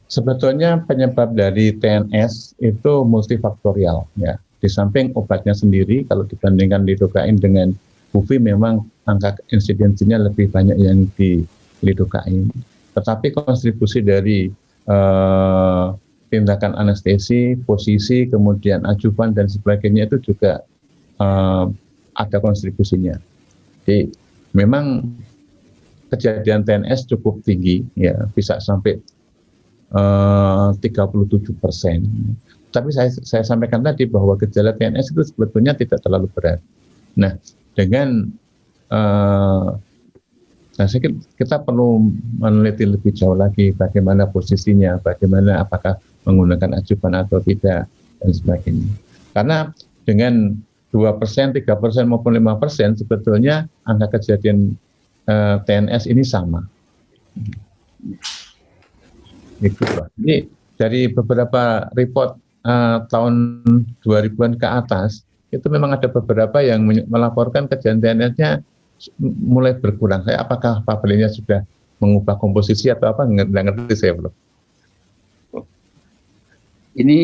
Sebetulnya penyebab dari TNS itu multifaktorial ya. Di samping obatnya sendiri, kalau dibandingkan lidokain dengan bupi memang angka insidensinya lebih banyak yang di lidokain. Tetapi kontribusi dari tindakan anestesi, posisi, kemudian ajuvan dan sebagainya itu juga ada kontribusinya. Jadi memang kejadian TNS cukup tinggi, ya bisa sampai 37%. Tapi saya sampaikan tadi bahwa gejala TNS itu sebetulnya tidak terlalu berat. Nah, dengan saya kira kita perlu meneliti lebih jauh lagi bagaimana posisinya, bagaimana apakah menggunakan ajuvan atau tidak dan sebagainya. Karena dengan 2%, 3% maupun 5% sebetulnya angka kejadian TNS ini sama. Itu, ini dari beberapa report tahun 2000-an ke atas, itu memang ada beberapa yang melaporkan kejadian TNS-nya mulai berkurang. Apakah pabrik-nya sudah mengubah komposisi atau apa, nggak ngerti saya belum. Ini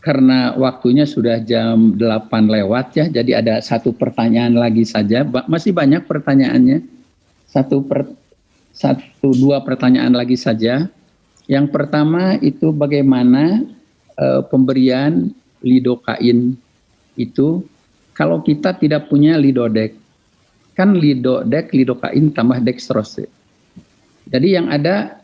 karena waktunya sudah jam 8 lewat ya, jadi ada satu pertanyaan lagi saja. Masih banyak pertanyaannya. Dua pertanyaan lagi saja. Yang pertama itu bagaimana pemberian lidokain itu kalau kita tidak punya lidodek. Kan lidokain tambah dextrose. Jadi yang ada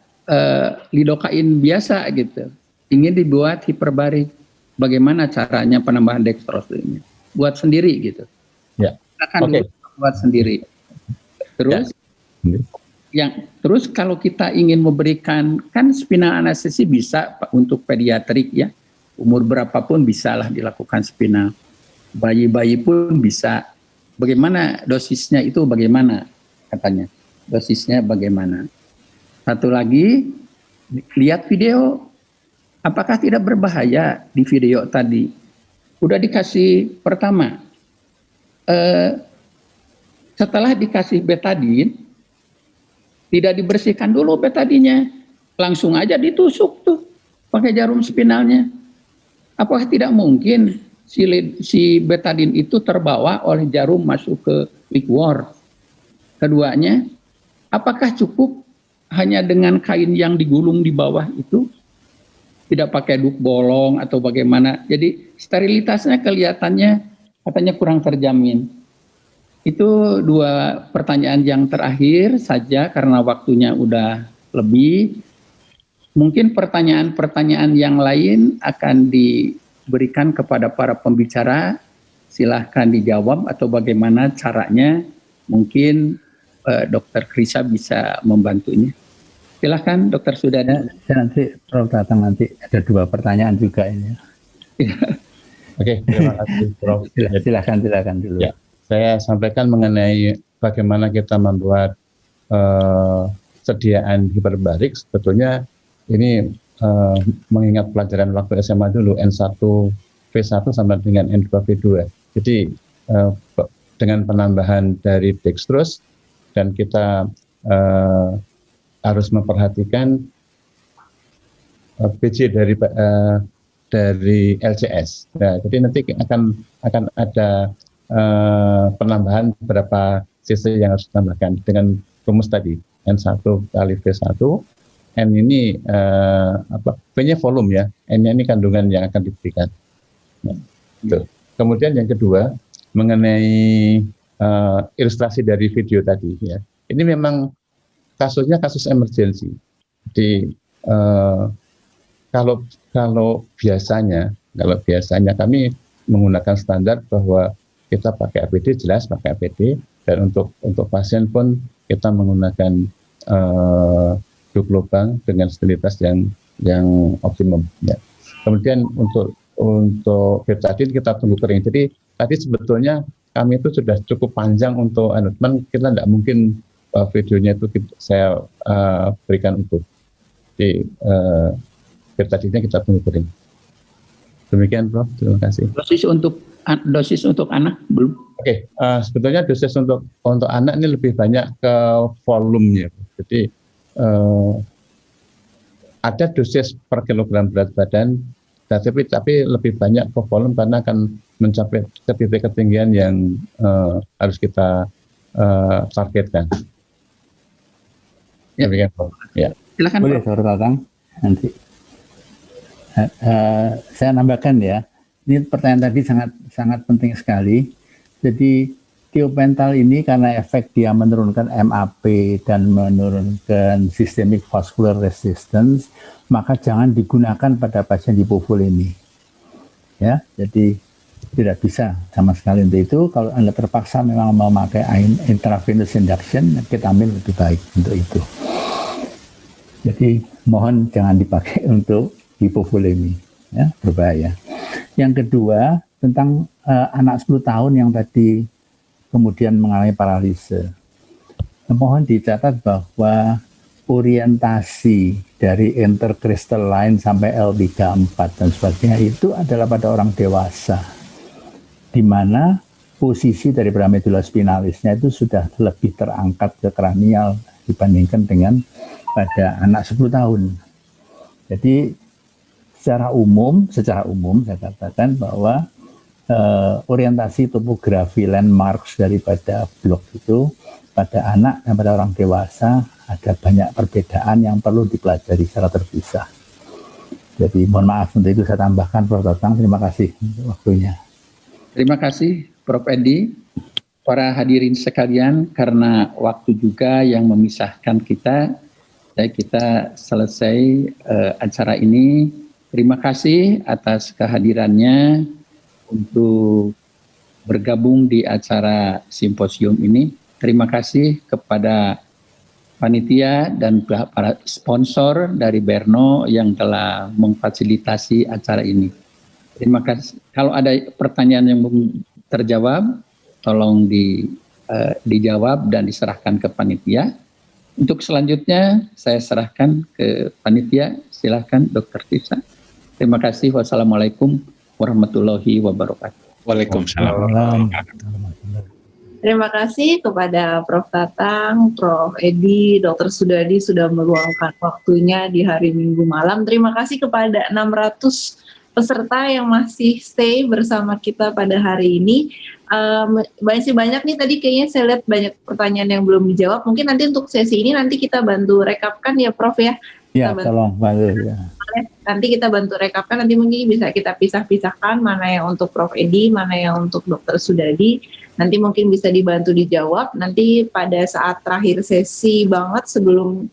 lidokain biasa gitu. Ingin dibuat hiperbarik. Bagaimana caranya penambahan dextrose ini? Buat sendiri gitu. Ya. Akan buat sendiri. Terus terus kalau kita ingin memberikan, kan spinal anestesi bisa untuk pediatrik ya, umur berapapun bisalah dilakukan spinal, bayi-bayi pun bisa. Bagaimana dosisnya itu, bagaimana katanya, dosisnya bagaimana? Satu lagi, lihat video, apakah tidak berbahaya di video tadi? Udah dikasih pertama, setelah dikasih betadin, tidak dibersihkan dulu betadinnya, langsung aja ditusuk tuh pakai jarum spinalnya. Apakah tidak mungkin si betadin itu terbawa oleh jarum masuk ke liquor? Keduanya, apakah cukup hanya dengan kain yang digulung di bawah itu? tidak pakai duk bolong atau bagaimana. Jadi sterilitasnya kelihatannya katanya kurang terjamin. Itu 2 pertanyaan yang terakhir saja karena waktunya udah lebih. Mungkin pertanyaan-pertanyaan yang lain akan diberikan kepada para pembicara. Silahkan dijawab atau bagaimana caranya. Mungkin Dr. Krisa bisa membantunya. Silahkan Dr. Sudadi. Ya, nanti Prof datang nanti ada 2 pertanyaan juga ini. Oke, terima kasih Prof. Silakan dulu. Ya, saya sampaikan mengenai bagaimana kita membuat sediaan hiperbarik. Sebetulnya ini mengingat pelajaran waktu SMA dulu, N1 V1 sama dengan N2 V2. Jadi dengan penambahan dari dextrose dan kita harus memperhatikan BJ dari LCS. Nah, jadi nanti akan ada penambahan berapa cc yang harus ditambahkan dengan rumus tadi N1 kali V1. N ini V-nya volume ya, N-nya ini kandungan yang akan diberikan. Nah, gitu. Kemudian yang kedua mengenai ilustrasi dari video tadi ya. Ini memang kasusnya kasus emergensi. Jadi kalau biasanya kami menggunakan standar bahwa kita pakai APD, jelas pakai APD, dan untuk pasien pun kita menggunakan duk lubang dengan sterilitas yang optimum. Ya. Kemudian untuk betadine kita tunggu kering. Jadi tadi sebetulnya kami itu sudah cukup panjang untuk teman, kita tidak mungkin videonya itu saya berikan utuh. Jadi betadine kita tunggu kering. Demikian Prof, terima kasih. Dosis untuk anak belum? Oke, sebetulnya dosis untuk anak ini lebih banyak ke volumenya. Jadi ada dosis per kilogram berat badan, tapi lebih banyak ke volume karena akan mencapai ke titik ketinggian yang harus kita targetkan. Ya. Ya. Silakan. Boleh, Dr. Tatang, nanti. Saya nambahkan ya. Ini pertanyaan tadi sangat penting sekali. Jadi tiopental ini karena efek dia menurunkan MAP dan menurunkan systemic vascular resistance, maka jangan digunakan pada pasien hipovolemi. Ya, jadi tidak bisa sama sekali untuk itu. Kalau Anda terpaksa memang memakai intravenous induction, kita ambil lebih baik untuk itu. Jadi mohon jangan dipakai untuk hipovolemi, ya, berbahaya. Yang kedua tentang anak 10 tahun yang tadi kemudian mengalami paralise. Mohon dicatat bahwa orientasi dari intercrystalline sampai L34 dan sebagainya itu adalah pada orang dewasa, di mana posisi dari medula spinalisnya itu sudah lebih terangkat ke kranial dibandingkan dengan pada anak 10 tahun. Jadi secara umum saya katakan bahwa orientasi topografi landmarks daripada blok itu pada anak dan pada orang dewasa ada banyak perbedaan yang perlu dipelajari secara terpisah. Jadi mohon maaf untuk itu saya tambahkan, Prof. Tatang. Terima kasih untuk waktunya. Terima kasih Prof. Edi. Para hadirin sekalian, karena waktu juga yang memisahkan kita selesai acara ini. Terima kasih atas kehadirannya untuk bergabung di acara simposium ini. Terima kasih kepada panitia dan para sponsor dari Berno yang telah memfasilitasi acara ini. Terima kasih. Kalau ada pertanyaan yang belum terjawab, tolong dijawab dan diserahkan ke panitia. Untuk selanjutnya saya serahkan ke panitia. Silakan Dr. Tifsa. Terima kasih. Wassalamualaikum warahmatullahi wabarakatuh. Waalaikumsalam. Terima kasih kepada Prof. Tatang, Prof. Edi, Dr. Sudadi sudah meluangkan waktunya di hari Minggu malam. Terima kasih kepada 600 peserta yang masih stay bersama kita pada hari ini. Masih banyak nih, tadi kayaknya saya lihat banyak pertanyaan yang belum dijawab. Mungkin nanti untuk sesi ini nanti kita bantu rekapkan ya Prof ya. Ya, tolong bantu ya. Nanti kita bantu rekapkan, nanti mungkin bisa kita pisah-pisahkan mana yang untuk Prof. Edi, mana yang untuk Dr. Sudadi. Nanti mungkin bisa dibantu dijawab. Nanti pada saat terakhir sesi banget sebelum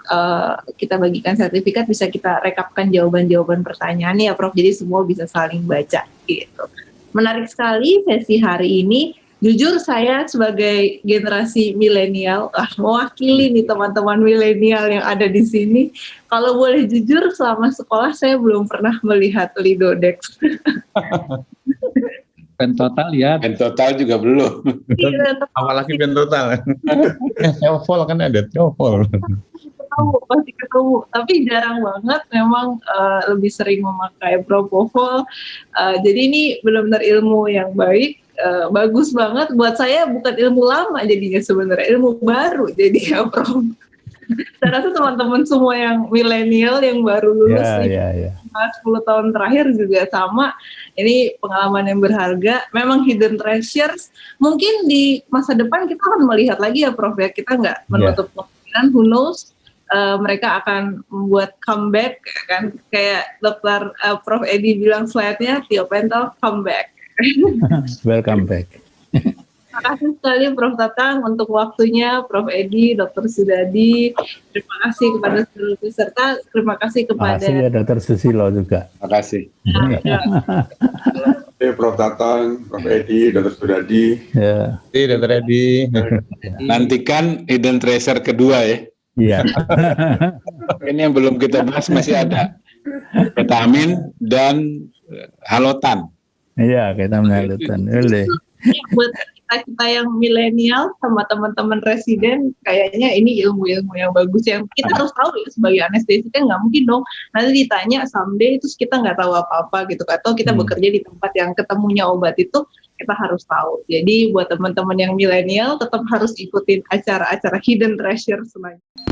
kita bagikan sertifikat bisa kita rekapkan jawaban-jawaban pertanyaannya ya Prof. Jadi semua bisa saling baca gitu. Menarik sekali sesi hari ini. Jujur saya sebagai generasi milenial, mewakili nih teman-teman milenial yang ada di sini. Kalau boleh jujur, selama sekolah saya belum pernah melihat Lidodex. Pen total ya. Pen total juga belum. Apalagi pen total. TOEFL kan ada TOEFL. Pasti ketemu, tapi jarang banget memang lebih sering memakai propofol. Jadi ini benar-benar ilmu yang baik. Bagus banget buat saya, bukan ilmu lama jadinya sebenarnya, ilmu baru jadi ya Prof. Saya rasa teman-teman semua yang milenial yang baru lulus 10 tahun terakhir juga sama. Ini pengalaman yang berharga. Memang hidden treasures. Mungkin di masa depan kita akan melihat lagi ya Prof ya, kita nggak menutup kemungkinan, who knows, mereka akan membuat comeback kan, kayak Dr. Prof Edi bilang slide-nya, Tio Pentel comeback. Welcome back. Terima kasih sekali Prof Tatang untuk waktunya, Prof Edi, Dr. Sudadi. Terima kasih kepada seluruh peserta. Terima kasih kepada. Terima kasih ya Dr. Susilo juga. Terima kasih. Prof Tatang, Prof Edi, Dr. Sudadi. Ya. Dr. Edi. Nantikan hidden treasure kedua ya. Iya. Ini yang belum kita bahas masih ada. Vitamin dan halotan. Iya, kita menyalutan. Boleh. Buat kita yang milenial sama teman-teman residen, kayaknya ini ilmu-ilmu yang bagus yang kita harus tahu ya sebagai anestesi. Kan nggak mungkin dong nanti ditanya someday terus kita nggak tahu apa-apa gitu, atau kita bekerja di tempat yang ketemunya obat itu, kita harus tahu. Jadi buat teman-teman yang milenial tetap harus ikutin acara-acara hidden treasure selanjutnya.